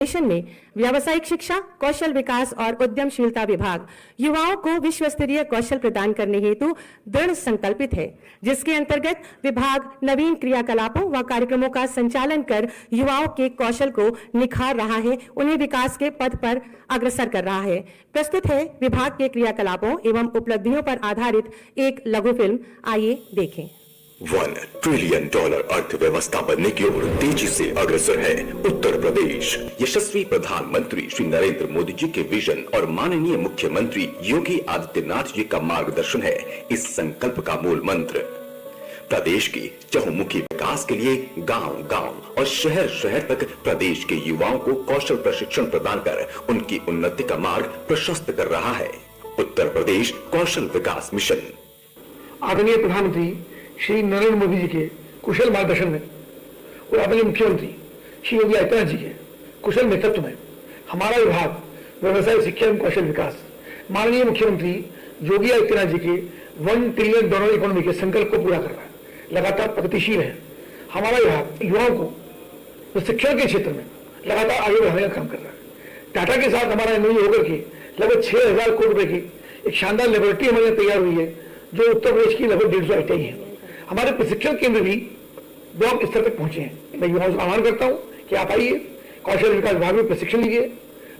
Mission में व्यावसायिक शिक्षा, कौशल विकास और उद्यमशीलता विभाग युवाओं को विश्व स्तरीय कौशल प्रदान करने हेतु दृढ़ संकल्पित है, जिसके अंतर्गत विभाग नवीन क्रियाकलापों व कार्यक्रमों का संचालन कर युवाओं के कौशल को निखार रहा है, उन्हें विकास के पथ पर अग्रसर कर रहा है। प्रस्तुत है विभाग के क्रियाकलापों एवं उपलब्धियों पर आधारित एक लघु फिल्म, आइए देखें। $1 ट्रिलियन अर्थव्यवस्था बनने की ओर तेजी से अग्रसर है उत्तर प्रदेश। यशस्वी प्रधानमंत्री श्री नरेंद्र मोदी जी के विजन और माननीय मुख्यमंत्री योगी आदित्यनाथ जी का मार्गदर्शन है इस संकल्प का मूल मंत्र। प्रदेश की चहुमुखी विकास के लिए गांव-गांव और शहर-शहर तक प्रदेश के युवाओं को कौशल प्रशिक्षण प्रदान कर उनकी उन्नति का मार्ग प्रशस्त कर रहा है उत्तर प्रदेश कौशल विकास मिशन। आदरणीय प्रधानमंत्री श्री नरेंद्र मोदी जी के कुशल मार्गदर्शन में और आदरणीय मुख्यमंत्री श्री योगी आदित्यनाथ जी के कुशल नेतृत्व में हमारा विभाग व्यवसाय शिक्षा एवं कौशल विकास माननीय मुख्यमंत्री योगी आदित्यनाथ जी के $1 ट्रिलियन इकोनॉमी के संकल्प को पूरा कर रहा है, लगातार प्रगतिशील है। हमारा विभाग युवाओं को प्रशिक्षण के क्षेत्र में लगातार आगे बढ़ाने का काम कर रहा है। टाटा के साथ हमारा एमओयू होकर के लगभग 6,000 करोड़ रुपए की एक शानदार लेबोरेटरी हमारे यहाँ तैयार हुई है, जो उत्तर प्रदेश की लगभग 150 ITI है। हमारे प्रशिक्षण केंद्र भी ब्लॉक स्तर तक पहुंचे हैं। मैं युवाओं से आह्वान करता हूं कि आप आइए, कौशल विकास विभाग में प्रशिक्षण लीजिए,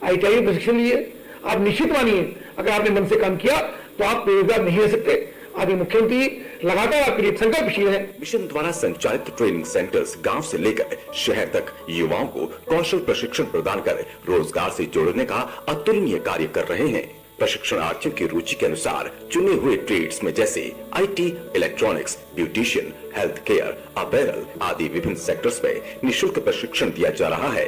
ITI में प्रशिक्षण लीजिए। आप निश्चित मानिए, अगर आपने मन से काम किया तो आप बेरोजगार नहीं रह सकते। आदि मुख्यमंत्री लगातार आपके लिए संकल्पशील है। मिशन द्वारा संचालित ट्रेनिंग सेंटर्स गांव से लेकर शहर तक युवाओं को कौशल प्रशिक्षण प्रदान कर रोजगार से जोड़ने का अतुलनीय कार्य कर रहे हैं। प्रशिक्षणार्थियों की रुचि के अनुसार चुने हुए ट्रेड्स में जैसे IT, electronics, beautician, health care, apparel आदि विभिन्न सेक्टर्स में निःशुल्क प्रशिक्षण दिया जा रहा है।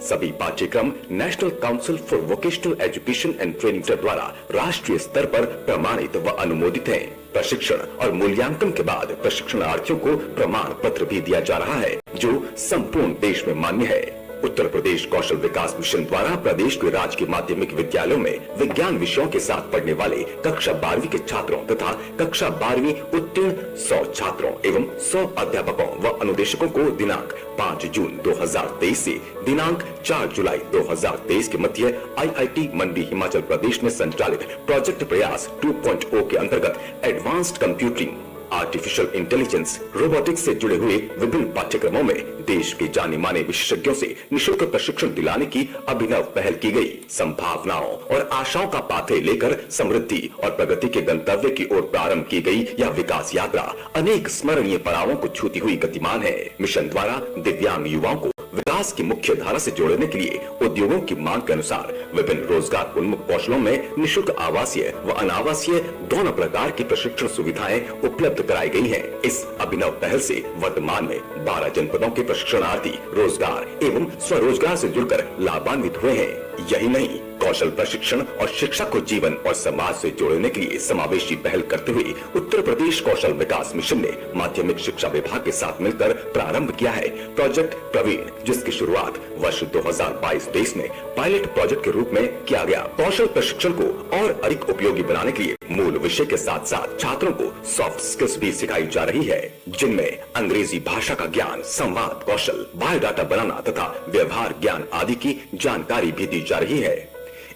सभी पाठ्यक्रम national council for vocational education and training द्वारा राष्ट्रीय स्तर पर प्रमाणित व अनुमोदित हैं। प्रशिक्षण और मूल्यांकन के बाद प्रशिक्षणार्थियों को प्रमाण पत्र भी दिया जा रहा है, जो संपूर्ण देश में मान्य है। उत्तर प्रदेश कौशल विकास मिशन द्वारा प्रदेश के राजकीय माध्यमिक विद्यालयों में विज्ञान विषयों के साथ पढ़ने वाले कक्षा 12वीं के छात्रों तथा कक्षा 12वीं उत्तीर्ण 100 छात्रों एवं 100 अध्यापकों व अनुदेशकों को दिनांक 5 जून 2023 से दिनांक 4 जुलाई 2023 के मध्य IIT मंडी हिमाचल प्रदेश में संचालित प्रोजेक्ट प्रयास 2.0 के अंतर्गत advanced computing, artificial intelligence, robotics से जुड़े हुए विभिन्न पाठ्यक्रमों में देश के जाने माने विशेषज्ञों से निःशुल्क प्रशिक्षण दिलाने की अभिनव पहल की गई। संभावनाओं और आशाओं का पाथे लेकर समृद्धि और प्रगति के गंतव्य की ओर प्रारंभ की गई यह विकास यात्रा अनेक स्मरणीय पड़ावों को छूती हुई गतिमान है। मिशन द्वारा दिव्यांग युवाओं को विकास की मुख्य धारा से जोड़ने के लिए उद्योगों की मांग के अनुसार विभिन्न रोजगार उन्मुख कौशलों में निःशुल्क आवासीय व अनावासीय दोनों प्रकार की प्रशिक्षण सुविधाएं उपलब्ध कराई गई हैं। इस अभिनव पहल से वर्तमान में 12 जनपदों के प्रशिक्षणार्थी रोजगार एवं स्वरोजगार से जुड़कर लाभान्वित हुए हैं। यही नहीं, कौशल प्रशिक्षण और शिक्षा को जीवन और समाज से जोड़ने के लिए समावेशी पहल करते हुए उत्तर प्रदेश कौशल विकास मिशन ने माध्यमिक शिक्षा विभाग के साथ मिलकर प्रारंभ किया है प्रोजेक्ट प्रवीण, जिसकी शुरुआत वर्ष 2022-23 में पायलट प्रोजेक्ट के रूप में किया गया। कौशल प्रशिक्षण को और अधिक उपयोगी बनाने के लिए मूल विषय के साथ साथ छात्रों को सॉफ्ट स्किल्स भी सिखाई जा रही है, जिनमें अंग्रेजी भाषा का ज्ञान, संवाद कौशल, बायोडाटा बनाना तथा व्यवहार ज्ञान आदि की जानकारी भी दी जा रही है।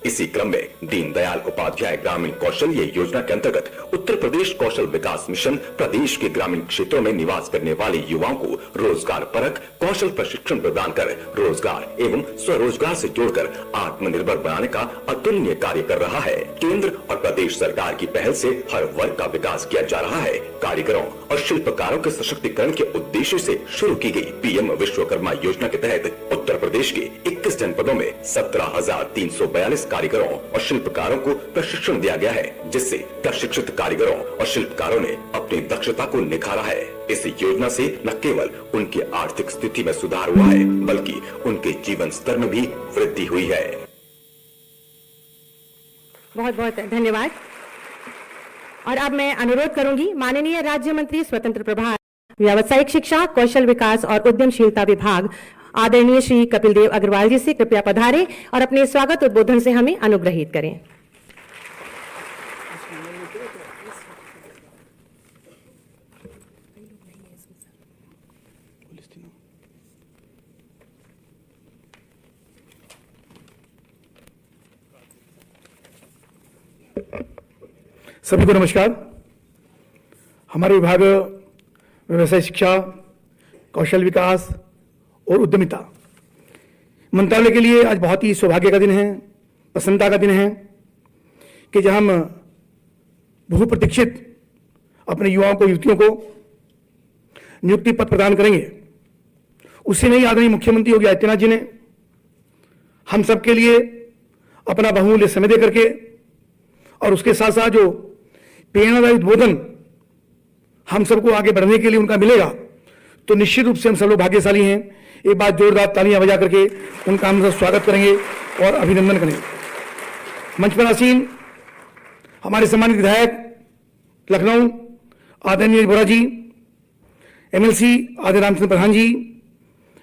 इसी क्रम में दीनदयाल उपाध्याय ग्रामीण कौशल्य योजना के अंतर्गत उत्तर प्रदेश कौशल विकास मिशन प्रदेश के ग्रामीण क्षेत्रों में निवास करने वाले युवाओं को रोजगार परक कौशल प्रशिक्षण प्रदान कर रोजगार एवं स्वरोजगार से जोड़कर आत्मनिर्भर बनाने का अतुलनीय कार्य कर रहा है। केंद्र और प्रदेश सरकार की पहल से हर वर्ग का विकास किया जा रहा है। कारीगरों और शिल्पकारों के सशक्तिकरण के उद्देश्य से शुरू की गई PM विश्वकर्मा योजना के तहत उत्तर प्रदेश के 21 जनपदों में 17,342 कारीगरों और शिल्पकारों को प्रशिक्षण दिया गया है, जिससे प्रशिक्षित कारीगरों और शिल्पकारों ने अपनी दक्षता को निखारा है। इस योजना से न केवल उनकी आर्थिक स्थिति में सुधार हुआ है, बल्कि उनके जीवन स्तर में भी वृद्धि हुई है। बहुत बहुत धन्यवाद। और अब मैं अनुरोध करूंगी माननीय राज्य मंत्री स्वतंत्र प्रभार व्यावसायिक शिक्षा, कौशल विकास और उद्यमशीलता विभाग आदरणीय श्री कपिल देव अग्रवाल जी से कृपया पधारें और अपने स्वागत उद्बोधन से हमें अनुग्रहित करें। सभी को नमस्कार। हमारे विभाग व्यवसाय शिक्षा, कौशल विकास और उद्यमिता मंत्रालय के लिए आज बहुत ही सौभाग्य का दिन है, प्रसन्नता का दिन है कि जहां हम बहुप्रतीक्षित अपने युवाओं को, युवतियों को नियुक्ति पत्र प्रदान करेंगे। उससे नहीं, आदरणीय मुख्यमंत्री योगी आदित्यनाथ जी ने हम सबके लिए अपना बहुमूल्य समय दे करके और उसके साथ साथ जो प्रेरणादायी उद्बोधन हम सबको आगे बढ़ने के लिए उनका मिलेगा, तो निश्चित रूप से हम सब लोग भाग्यशाली हैं। एक बार जोरदार तालियां बजा करके उनका हम सब स्वागत करेंगे और अभिनंदन करेंगे। मंच पर आसीन हमारे सम्मानित विधायक लखनऊ आदरणीय बोरा जी, एमएलसी आदरणीय रामचंद्र प्रधान जी,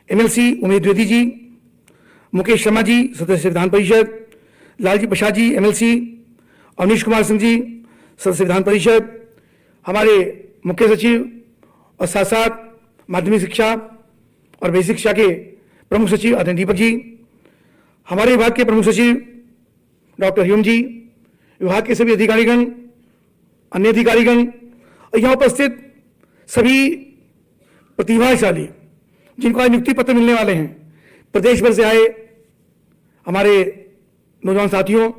एमएलसी उमेश द्विवेदी जी, मुकेश शर्मा जी सदस्य विधान परिषद, लालजी प्रसाद जी एमएलसी, अवनीश कुमार सिंह जी सदस्य विधान परिषद, हमारे मुख्य सचिव और साथ साथ माध्यमिक शिक्षा और बेसिक शिक्षा के प्रमुख सचिव आदरणीय दीपक जी, हमारे विभाग के प्रमुख सचिव डॉक्टर हरिओम जी, विभाग के सभी अधिकारीगण, अन्य अधिकारीगण और यहाँ उपस्थित सभी प्रतिभाशाली जिनको आज नियुक्ति पत्र मिलने वाले हैं, प्रदेश भर से आए हमारे नौजवान साथियों,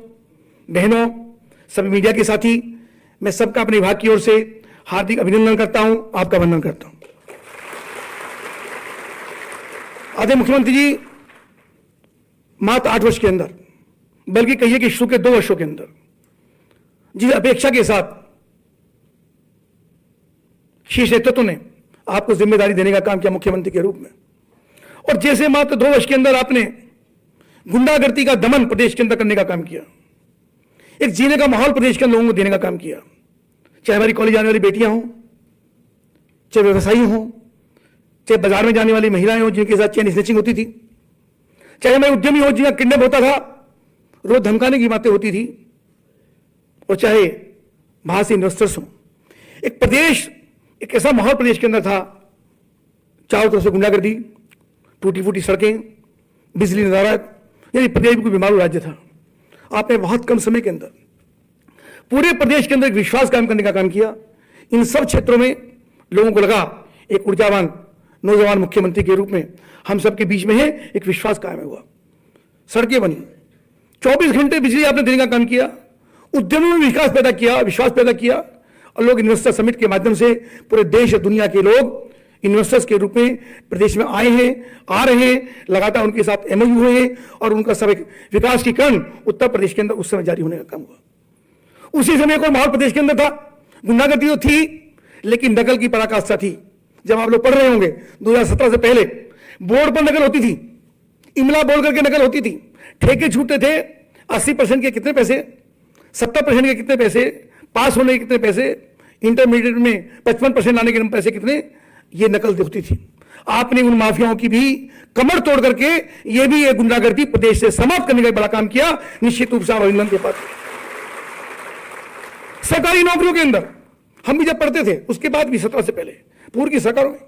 बहनों, सभी मीडिया के साथी, मैं सबका अपने विभाग की ओर से हार्दिक अभिनंदन करता हूं, आपका वंदन करता हूं। आदरणीय मुख्यमंत्री जी, मात्र 8 वर्ष के अंदर, बल्कि कहिए कि शुरू के 2 वर्षों के अंदर जिस अपेक्षा के साथ शीर्ष नेतृत्व ने आपको जिम्मेदारी देने का काम किया मुख्यमंत्री के रूप में, और जैसे मात्र 2 वर्ष के अंदर आपने गुंडागर्दी का दमन प्रदेश के अंदर करने का काम किया, एक जीने का माहौल प्रदेश के अंदर लोगों को देने का काम किया, चाहे हमारी कॉलेज जाने वाली बेटियां हों, चाहे व्यवसायी हों, चाहे बाजार में जाने वाली महिलाएं हों जिनके साथ चेन स्नैचिंग होती थी, चाहे हमारे उद्यमी हो जिनका किडनैप होता था, रोज धमकाने की बातें होती थी, और चाहे बाहर से इन्वेस्टर्स हों। एक प्रदेश, एक ऐसा माहौल प्रदेश के अंदर था, चारों तरफ से गुंडागर्दी, टूटी फूटी सड़कें, बिजली नदारत, यानी प्रदेश को बीमारू राज्य था। आपने बहुत कम समय के अंदर पूरे प्रदेश के अंदर एक विश्वास कायम करने का काम किया। इन सब क्षेत्रों में लोगों को लगा एक ऊर्जावान नौजवान मुख्यमंत्री के रूप में हम सबके बीच में है, एक विश्वास कायम हुआ। सड़कें बनी, 24 घंटे बिजली आपने देने का काम किया, उद्यमों में विकास पैदा किया, विश्वास पैदा किया, और लोग इन्वेस्टर समिट के माध्यम से पूरे देश और दुनिया के लोग इन्वेस्टर्स के रूप में प्रदेश में आए हैं, आ रहे हैं, लगातार उनके साथ एमओयू हुए हैं, और उनका सब विकास की कण उत्तर प्रदेश के अंदर उस समय जारी होने का काम हुआ। उसी समय को माहौल प्रदेश के अंदर था, गुंडागर्दी तो थी, लेकिन नकल की पराकाष्ठा थी। जब आप लोग पढ़ रहे होंगे 2017 से पहले बोर्ड पर नकल होती थी, इमला बोल करके नकल होती थी, ठेके छूटते थे, 80% के कितने पैसे, 70% के कितने पैसे, पास होने के कितने पैसे, इंटरमीडिएट में 55% लाने के पैसे कितने, ये नकल होती थी। आपने उन माफियाओं की भी कमर तोड़ करके ये भी एक गुंडागर्दी प्रदेश से समाप्त करने का बड़ा काम किया। निश्चित रूप से अभिनंदन के पात्र। सरकारी नौकरियों के अंदर हम भी जब पढ़ते थे, उसके बाद भी 17 से पहले पूर्व की सरकारों में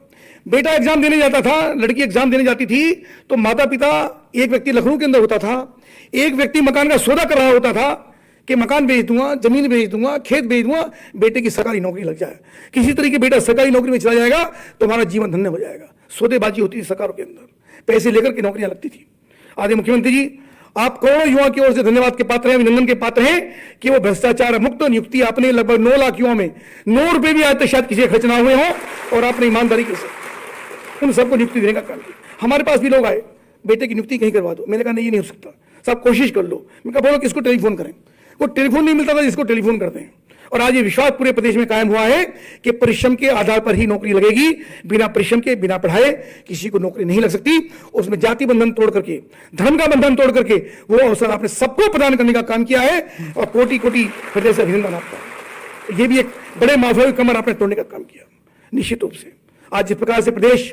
बेटा एग्जाम देने जाता था, लड़की एग्जाम देने जाती थी, तो माता पिता, एक व्यक्ति लखनऊ के अंदर होता था, एक व्यक्ति मकान का सौदा कर रहा होता था कि मकान बेच दूंगा, जमीन बेच दूंगा, खेत बेच दूंगा, बेटे की सरकारी नौकरी लग जाए। किसी तरीके बेटा सरकारी नौकरी में चला जाएगा तो हमारा जीवन धन्य हो जाएगा। सौदेबाजी होती थी सरकारों के अंदर, पैसे लेकर के नौकरियां लगती थी। आदरणीय मुख्यमंत्री जी, आप करोड़ों युवाओं की ओर से धन्यवाद के पात्र हैं, अभिनंदन के पात्र हैं कि वो भ्रष्टाचार मुक्त नियुक्ति आपने लगभग 9 लाख युवाओं में 9 रुपए भी आज तक शायद किसी खर्च ना हुए हों, और आपने ईमानदारी के साथ उन सबको नियुक्ति देने का काम किया। हमारे पास भी लोग आए, बेटे की नियुक्ति कहीं करवा दो। मैंने कहा नहीं, ये नहीं हो सकता, सब कोशिश कर लो। मैं कहा बोलो किसको टेलीफोन करें, वो टेलीफोन नहीं मिलता था, जिसको टेलीफोन करते हैं। और आज ये विश्वास पूरे प्रदेश में कायम हुआ है कि परिश्रम के आधार पर ही नौकरी लगेगी, बिना परिश्रम के, बिना पढ़ाए किसी को नौकरी नहीं लग सकती। उसमें जाति बंधन तोड़ करके, धर्म का बंधन तोड़ करके वो अवसर आपने सबको प्रदान करने का काम किया है, और कोटि कोटि हृदय से अभिनंदन आपका। ये भी एक बड़े माफियाई कमर आपने तोड़ने का काम किया। निश्चित रूप से आज जिस प्रकार से प्रदेश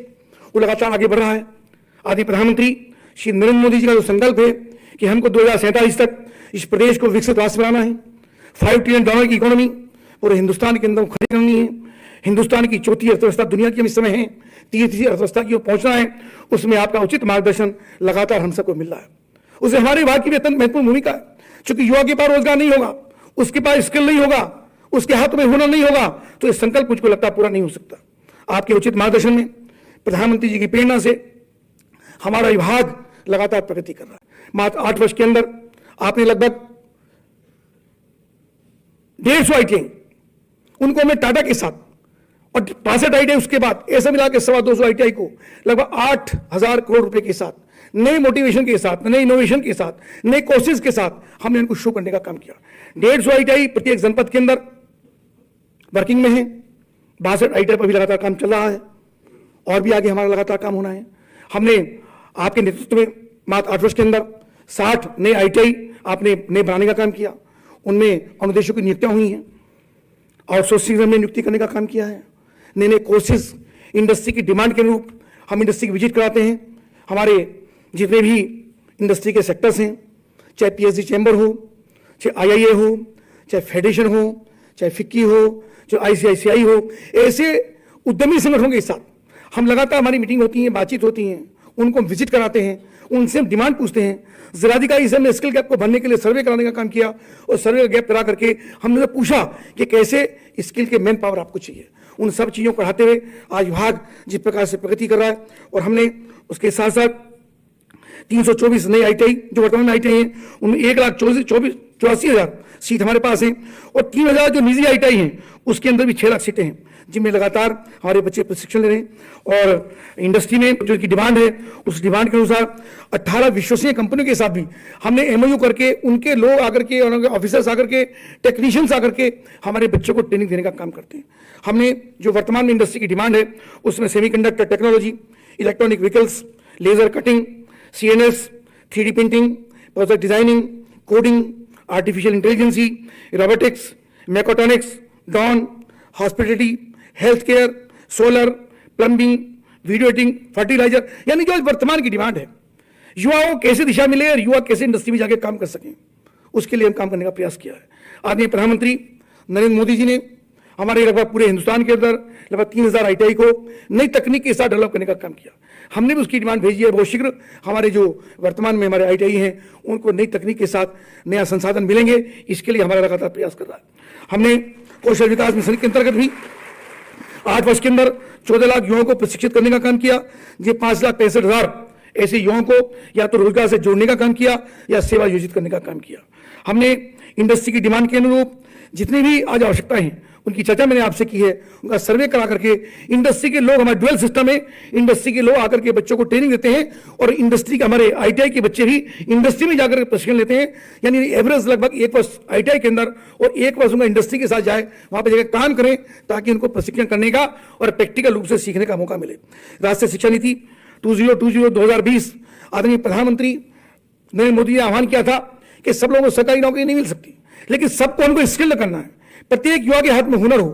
वो लगातार आगे बढ़ रहा है, आदि प्रधानमंत्री श्री नरेंद्र मोदी जी का जो संकल्प है कि हमको 2047 तक इस प्रदेश को विकसित राष्ट्र बनाना है, $5 ट्रिलियन की इकोनॉमी पूरे हिंदुस्तान के अंदर खड़ी करनी है, हिंदुस्तान की चौथी अर्थव्यवस्था दुनिया की हम इस समय है, तीसरी अर्थव्यवस्था की ओर पहुंचना है, उसमें आपका उचित मार्गदर्शन लगातार हम सबको मिल रहा है। उससे हमारे विभाग की भी अत्यंत महत्वपूर्ण भूमिका है। चूंकि युवा के पास रोजगार नहीं होगा, उसके पास स्किल नहीं होगा, उसके हाथ में हुनर नहीं होगा, तो ये संकल्प मुझको लगता है पूरा नहीं हो सकता। आपके उचित मार्गदर्शन में, प्रधानमंत्री जी की प्रेरणा से हमारा विभाग लगातार प्रगति कर रहा है। मात्र 8 वर्ष के अंदर आपने लगभग 150 आईटीआई, उनको हमने टाटा के साथ, और 65 आईटीआई उसके बाद, ऐसा मिला के 225 आईटीआई को लगभग 8,000 करोड़ रुपए के साथ, नए मोटिवेशन के साथ, नए इनोवेशन के साथ, नए कोर्सेज के साथ हमने इनको शुरू करने का काम किया। 150 आईटीआई प्रत्येक जनपद के अंदर वर्किंग में है। 62 आईटीआई पर भी लगातार काम चल रहा है और भी आगे हमारा लगातार काम होना है। हमने आपके नेतृत्व में मात्र 8 वर्ष के अंदर 60 नए आईटीआई आपने नए बनाने का काम किया। उनमें अनुदेशों की नियुक्तियां हुई हैं और सोर्सिंग में नियुक्ति करने का काम किया है। नए नए कोर्सेज इंडस्ट्री की डिमांड के अनुरूप हम इंडस्ट्री की विजिट कराते हैं। हमारे जितने भी इंडस्ट्री के सेक्टर्स हैं, चाहे पीएचडी चैम्बर हो, चाहे आईआईए हो, चाहे फेडरेशन हो, चाहे फिक्की हो, चाहे आईसीआईसीआई हो, ऐसे उद्यमी संगठनों के साथ हम लगातार हमारी मीटिंग होती है, बातचीत होती है, उनको हम विजिट कराते हैं, उनसे हम डिमांड पूछते हैं। जिलाधिकारी से हमने स्किल गैप को भरने के लिए सर्वे कराने का काम किया और सर्वे गैप करा करके हमने पूछा कि कैसे स्किल के मैन पावर आपको चाहिए। उन सब चीज़ों को बढ़ाते हुए आज विभाग जिस प्रकार से प्रगति कर रहा है, और हमने उसके साथ साथ 324 नई आईटीआई जो वर्तमान में आईटीआई हैं, उनमें 1,84,000 सीट हमारे पास हैं, और 3,000 जो निजी आईटीआई हैं उसके अंदर भी 6 लाख सीटें हैं, जिनमें लगातार हमारे बच्चे प्रशिक्षण ले रहे हैं। और इंडस्ट्री में जो की डिमांड है, उस डिमांड के अनुसार 18 विश्वसनीय कंपनियों के साथ भी हमने एमओयू करके, उनके लोग आकर के और उनके ऑफिसर्स आकर के, टेक्नीशियंस आकर के हमारे बच्चों को ट्रेनिंग देने का काम करते हैं। हमने जो वर्तमान में इंडस्ट्री की डिमांड है उसमें semiconductor technology, electronic vehicles, laser cutting, CNS, 3D printing, project designing, coding, artificial intelligence, robotics, mechatronics, drone, hospitality, health care, solar, plumbing, video editing, fertiliser, यानी जो वर्तमान की डिमांड है, युवाओं को कैसे दिशा मिले और युवा कैसे इंडस्ट्री में जाके काम कर सकें, उसके लिए हम काम करने का प्रयास किया है। आदरणीय प्रधानमंत्री नरेंद्र मोदी जी ने हमारे लगभग पूरे हिंदुस्तान के अंदर लगभग 3,000 आईटीआई को नई तकनीक के साथ डेवलप करने का काम किया। हमने भी उसकी डिमांड भेजी है। बहुत शीघ्र हमारे जो वर्तमान में हमारे आईटीआई हैं उनको नई तकनीक के साथ नया संसाधन मिलेंगे, इसके लिए हमारा लगातार प्रयास कर रहा है। हमने कौशल विकास मिशन के अंतर्गत भी 8 वर्ष के अंदर 14 लाख युवाओं को प्रशिक्षित करने का काम किया। ये 5,65,000 ऐसे युवाओं को या तो रोजगार से जोड़ने का काम किया या सेवा योजित करने का काम किया। हमने इंडस्ट्री की डिमांड के अनुरूप जितनी भी आज आवश्यकताएं हैं उनकी चर्चा मैंने आपसे की है, उनका सर्वे करा करके इंडस्ट्री के लोग, हमारे ड्यूअल सिस्टम है, इंडस्ट्री के लोग आकर के बच्चों को ट्रेनिंग देते हैं और इंडस्ट्री के हमारे आईटीआई के बच्चे भी इंडस्ट्री में जाकर के प्रशिक्षण लेते हैं। यानी एवरेज लगभग 1 वर्ष आईटीआई के अंदर और 1 वर्ष उनका इंडस्ट्री के साथ जाए, वहां पर जाकर काम करें, ताकि उनको प्रशिक्षण करने का और प्रैक्टिकल रूप से सीखने का मौका मिले। राष्ट्रीय शिक्षा नीति 2020 आदरणीय प्रधानमंत्री नरेंद्र मोदी ने आह्वान किया था कि सब लोगों को सरकारी नौकरी नहीं मिल सकती, लेकिन सबको उनको स्किल्ड करना है। प्रत्येक युवा के हाथ में हुनर हो,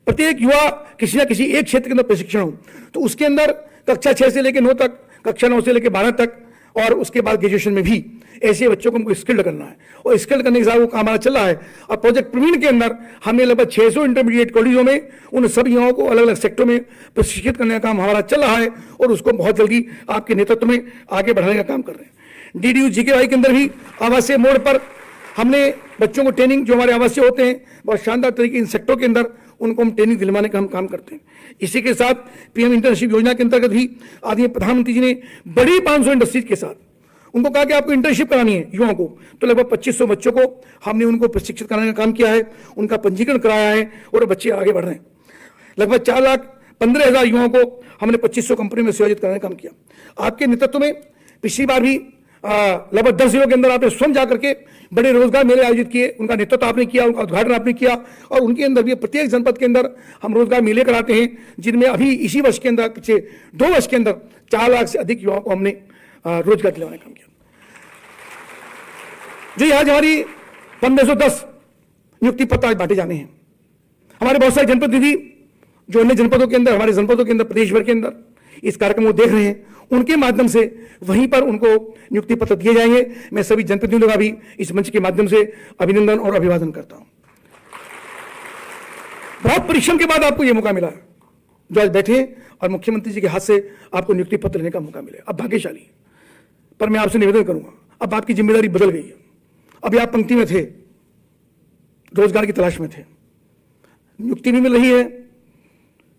प्रत्येक युवा किसी न किसी एक क्षेत्र के अंदर प्रशिक्षण हो, तो उसके अंदर कक्षा 6 से लेकर 9 तक, कक्षा 9 से लेकर 12 तक और उसके बाद ग्रेजुएशन में भी ऐसे बच्चों को हमको स्किल्ड करना है। और स्किल्ड करने के साथ वो काम हमारा चल रहा है। और प्रोजेक्ट प्रवीण के अंदर हमने लगभग 600 इंटरमीडिएट कॉलेजों में उन सब युवाओं को अलग अलग सेक्टरों में प्रशिक्षित करने का काम हमारा चल रहा है और उसको बहुत जल्दी आपके नेतृत्व में आगे बढ़ाने का काम कर रहे हैं। DDU GKY के अंदर भी आवासीय मोड पर हमने बच्चों को ट्रेनिंग, जो हमारे आवासीय होते हैं, बहुत शानदार तरीके इन सेक्टरों के अंदर उनको हम ट्रेनिंग दिलवाने का हम काम करते हैं। इसी के साथ PM इंटर्नशिप योजना के अंतर्गत भी आदरणीय प्रधानमंत्री जी ने बड़ी 500 इंडस्ट्रीज के साथ उनको कहा कि आपको इंटर्नशिप करानी है युवाओं को, तो लगभग 2500 बच्चों को हमने उनको प्रशिक्षित कराने का काम किया है, उनका पंजीकरण कराया है और बच्चे आगे बढ़ रहे हैं। लगभग 4,15,000 युवाओं को हमने 2500 कंपनी में सेवायोजित कराने का काम किया। आपके नेतृत्व में पिछली बार भी लगभग 10 जिलों के अंदर आपने स्वयं जाकर के बड़े रोजगार मेले आयोजित किए, उनका नेतृत्व आपने किया, उनका उद्घाटन आपने किया और उनके अंदर भी प्रत्येक जनपद के अंदर हम रोजगार मेले कराते हैं, जिनमें अभी इसी वर्ष के अंदर, पिछले 2 वर्ष के अंदर 4 लाख से अधिक युवाओं को हमने रोजगार दिलवाने का काम किया। जी आज हमारी 1510 नियुक्ति पत्र आज बांटे जाने हैं। हमारे बहुत सारे जनप्रतिनिधि जो अन्य जनपदों के अंदर, हमारे जनपदों के अंदर, प्रदेश भर के अंदर इस कार्यक्रम को देख रहे हैं, उनके माध्यम से वहीं पर उनको नियुक्ति पत्र दिए जाएंगे। मैं सभी जनप्रतिनिधियों का भी इस मंच के माध्यम से अभिनंदन और अभिवादन करता हूं। बहुत परिश्रम के बाद आपको यह मौका मिला जो आज बैठे और मुख्यमंत्री जी के हाथ से आपको नियुक्ति पत्र लेने का मौका मिले। अब भाग्यशाली, पर मैं आपसे निवेदन करूंगा, अब आपकी जिम्मेदारी बदल गई है। अभी आप पंक्ति में थे, रोजगार की तलाश में थे। नियुक्ति भी मिल रही है,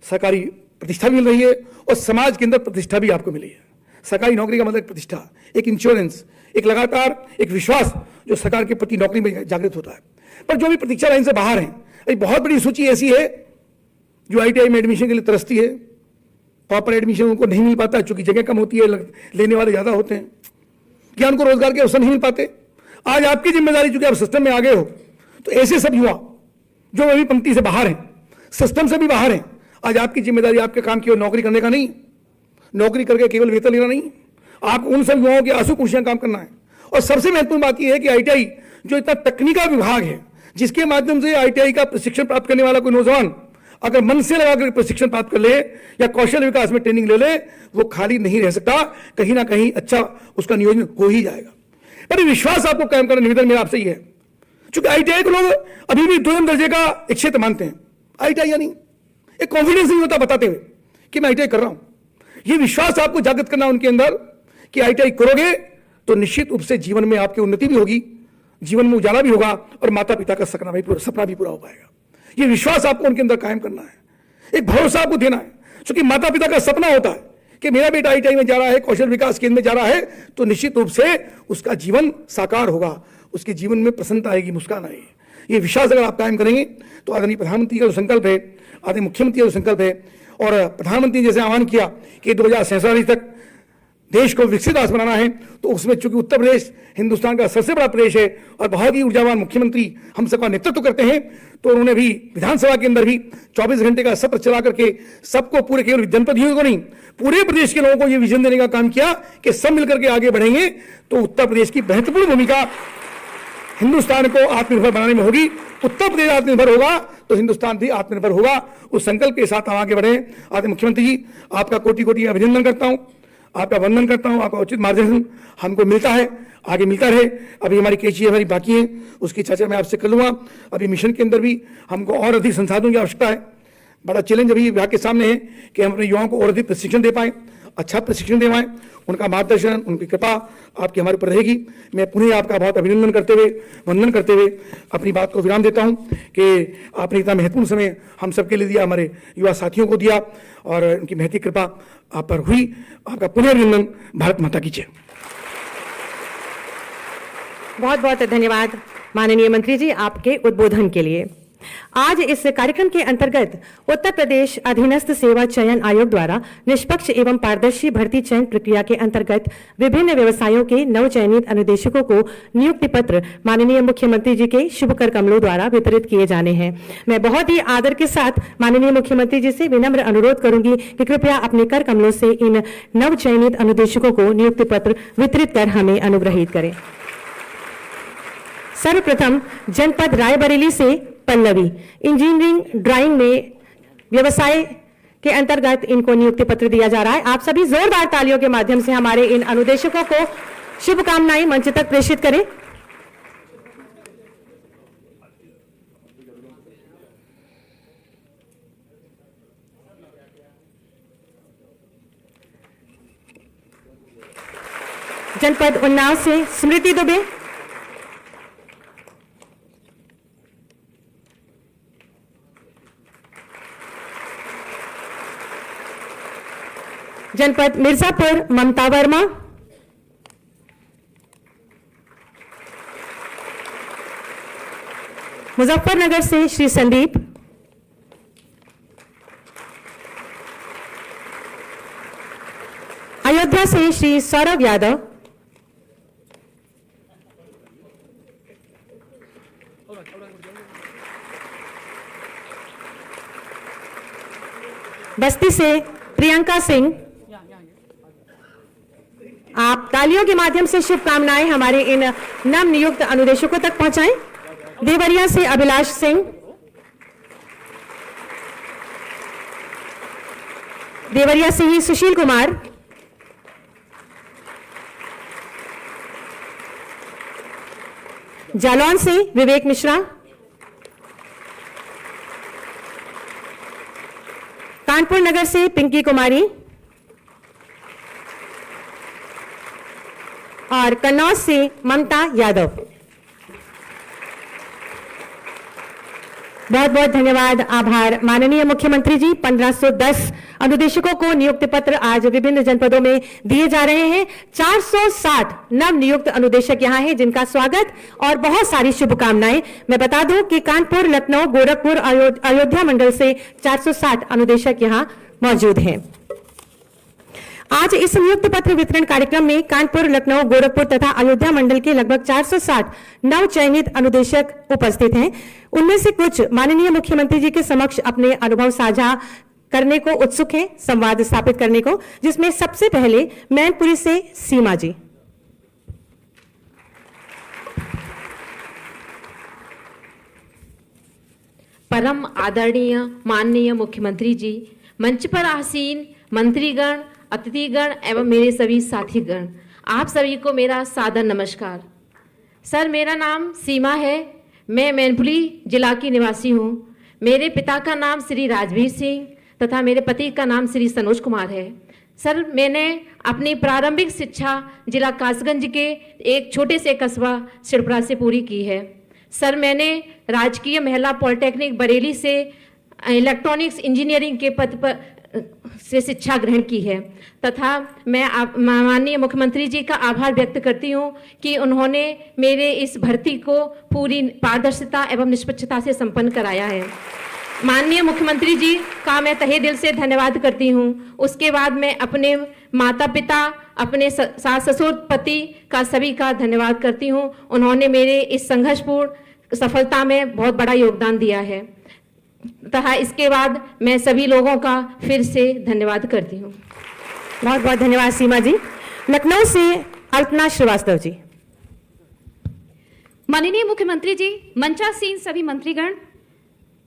सरकारी प्रतिष्ठा भी मिल रही है और समाज के अंदर प्रतिष्ठा भी आपको मिली है। सरकारी नौकरी का मतलब एक प्रतिष्ठा, एक इंश्योरेंस, एक लगातार एक विश्वास जो सरकार के प्रति नौकरी में जागृत होता है। पर जो भी प्रतीक्षा लाइन से बाहर हैं, एक बहुत बड़ी सूची ऐसी है जो ITI में एडमिशन के लिए तरसती है, प्रॉपर एडमिशन उनको नहीं मिल पाता क्योंकि जगह कम होती है, लेने वाले ज्यादा होते हैं, क्या उनको रोजगार के अवसर नहीं मिल पाते। आज आपकी जिम्मेदारी, चूंकि आप सिस्टम में आ गए हो, तो ऐसे सब युवा जो अभी पंक्ति से बाहर हैं, सिस्टम से भी बाहर हैं, आज आपकी जिम्मेदारी, आपके काम केवल नौकरी करने का नहीं, नौकरी करके केवल वेतन लेना नहीं, आप उन सब युवाओं के आंसू पोंछने का काम करना है। और सबसे महत्वपूर्ण बात यह है कि ITI जो इतना तकनीकी विभाग है, जिसके माध्यम से ITI का प्रशिक्षण प्राप्त करने वाला कोई नौजवान अगर मन से लगाकर प्रशिक्षण प्राप्त कर ले या कौशल विकास में ट्रेनिंग ले ले, वो खाली नहीं रह सकता, कहीं ना कहीं अच्छा उसका नियोजन हो ही जाएगा। पर विश्वास आपको कायम करना निवेदन मेरा आपसे ही है, क्योंकि ITI को लोग अभी भी 2 दर्जे का एक क्षेत्र मानते हैं। ITI यानी एक कॉन्फिडेंस नहीं होता बताते हुए कि मैं ITI कर रहा हूं। यह विश्वास आपको जागृत करना उनके अंदर कि ITI करोगे तो निश्चित रूप से जीवन में आपकी उन्नति भी होगी, जीवन में उजाला भी होगा और माता पिता का सपना भी पूरा हो पाएगा। ये विश्वास आपको उनके अंदर कायम करना है, एक भरोसा आपको देना है, क्योंकि माता पिता का सपना होता है कि मेरा बेटा ITI में जा रहा है, कौशल विकास केंद्र में जा रहा है, तो निश्चित रूप से उसका जीवन साकार होगा, उसके जीवन में प्रसन्नता आएगी, मुस्कान आएगी। ये विश्वास अगर आप कायम करेंगे तो आदरणीय प्रधानमंत्री का जो संकल्प है, आदरणीय मुख्यमंत्री का जो संकल्प है, और प्रधानमंत्री ने जैसे आह्वान किया कि 2047 तक देश को विकसित राष्ट्र बनाना है, तो उसमें चूंकि उत्तर प्रदेश हिंदुस्तान का सबसे बड़ा प्रदेश है और बहुत ही ऊर्जावान मुख्यमंत्री हम सबका नेतृत्व करते हैं, तो उन्होंने भी विधानसभा के अंदर भी 24 घंटे का सत्र चला करके सबको, पूरे केवल जनपदियों को नहीं, पूरे प्रदेश के लोगों को यह विजन देने का काम किया कि सब मिलकर के आगे बढ़ेंगे तो उत्तर प्रदेश की महत्वपूर्ण भूमिका हिंदुस्तान को आत्मनिर्भर बनाने में होगी। उत्तर प्रदेश आत्मनिर्भर होगा तो हिंदुस्तान भी आत्मनिर्भर होगा। उस संकल्प के साथ हम आगे बढ़े। आदरणीय मुख्यमंत्री जी, आपका कोटि कोटि अभिनंदन करता हूं, आपका वंदन करता हूं। आपका उचित मार्गदर्शन हमको मिलता है, आगे मिलता रहे। अभी हमारी कई चीजें हमारी बाकी हैं, उसकी चर्चा मैं आपसे कर लूंगा। अभी मिशन के अंदर भी हमको और अधिक संसाधनों की आवश्यकता है। बड़ा चैलेंज अभी विभाग के सामने है कि हम अपने युवाओं को और अधिक प्रशिक्षण दे पाए, अच्छा प्रशिक्षण दे पाए। उनका मार्गदर्शन, उनकी कृपा आपकी हमारे ऊपर रहेगी। मैं पुनः आपका बहुत अभिनंदन करते हुए, वंदन करते हुए अपनी बात को विराम देता हूं कि आपने इतना महत्वपूर्ण समय हम सबके लिए दिया, हमारे युवा साथियों को दिया और उनकी महती कृपा आप पर हुई। आपका पुनः अभिनंदन। भारत माता की जय। बहुत बहुत धन्यवाद माननीय मंत्री जी आपके उद्बोधन के लिए। आज इस कार्यक्रम के अंतर्गत उत्तर प्रदेश अधीनस्थ सेवा चयन आयोग द्वारा निष्पक्ष एवं पारदर्शी भर्ती चयन प्रक्रिया के अंतर्गत विभिन्न व्यवसायों के नवचयनित अनुदेशकों को नियुक्ति पत्र माननीय मुख्यमंत्री जी के शुभ कर कमलों द्वारा वितरित किए जाने हैं। मैं बहुत ही आदर के साथ माननीय मुख्यमंत्री जी से विनम्र अनुरोध करूंगी कि कृपया अपने कर कमलों से इन नवचयनित अनुदेशकों को नियुक्ति पत्र वितरित कर हमें अनुग्रहित करें। सर्वप्रथम जनपद रायबरेली से पल्लवी, इंजीनियरिंग ड्राइंग में व्यवसाय के अंतर्गत इनको नियुक्ति पत्र दिया जा रहा है। आप सभी जोरदार तालियों के माध्यम से हमारे इन अनुदेशकों को शुभकामनाएं मंच तक प्रेषित करें। जनपद उन्नाव से स्मृति दुबे, जनपद मिर्जापुर ममता वर्मा, मुजफ्फरनगर से श्री संदीप, अयोध्या से श्री सौरभ यादव, बस्ती से प्रियंका सिंह। आप तालियों के माध्यम से शुभकामनाएं हमारे इन नव नियुक्त अनुदेशकों तक पहुंचाएं। देवरिया से अभिलाष सिंह, देवरिया से ही सुशील कुमार, जालौन से विवेक मिश्रा, कानपुर नगर से पिंकी कुमारी और कन्नौज से ममता यादव। बहुत बहुत धन्यवाद, आभार माननीय मुख्यमंत्री जी। 1510 अनुदेशकों को नियुक्ति पत्र आज विभिन्न जनपदों में दिए जा रहे हैं। 460 नव नियुक्त अनुदेशक यहाँ हैं, जिनका स्वागत और बहुत सारी शुभकामनाएं। मैं बता दूं कि कानपुर, लखनऊ, गोरखपुर, अयोध्या मंडल से 460 अनुदेशक यहाँ मौजूद हैं। आज इस नियुक्ति पत्र वितरण कार्यक्रम में कानपुर, लखनऊ, गोरखपुर तथा अयोध्या मंडल के लगभग 460 नव चयनित अनुदेशक उपस्थित हैं। उनमें से कुछ माननीय मुख्यमंत्री जी के समक्ष अपने अनुभव साझा करने को उत्सुक हैं, संवाद स्थापित करने को, जिसमें सबसे पहले मैनपुरी से सीमा जी। परम आदरणीय माननीय मुख्यमंत्री जी, मंच पर आसीन मंत्रीगण, अतिथिगण एवं मेरे सभी साथीगण, आप सभी को मेरा सादर नमस्कार। सर, मेरा नाम सीमा है। मैं मैनपुरी जिला की निवासी हूँ। मेरे पिता का नाम श्री राजवीर सिंह तथा मेरे पति का नाम श्री सनोज कुमार है। सर, मैंने अपनी प्रारंभिक शिक्षा जिला कासगंज के एक छोटे से कस्बा सिड़परा से पूरी की है। सर, मैंने राजकीय महिला पॉलिटेक्निक बरेली से इलेक्ट्रॉनिक्स इंजीनियरिंग के पद पर से शिक्षा ग्रहण की है तथा मैं माननीय मुख्यमंत्री जी का आभार व्यक्त करती हूं कि उन्होंने मेरे इस भर्ती को पूरी पारदर्शिता एवं निष्पक्षता से संपन्न कराया है। माननीय मुख्यमंत्री जी का मैं तहे दिल से धन्यवाद करती हूं। उसके बाद मैं अपने माता पिता, अपने सास ससुर, पति का सभी का धन्यवाद करती हूं। उन्होंने मेरे इस संघर्षपूर्ण सफलता में बहुत बड़ा योगदान दिया है तथा इसके बाद मैं सभी लोगों का फिर से धन्यवाद करती हूँ। बहुत बहुत धन्यवाद सीमा जी। लखनऊ से अल्पना श्रीवास्तव जी। माननीय मुख्यमंत्री जी, मंचासीन सभी मंत्रीगण,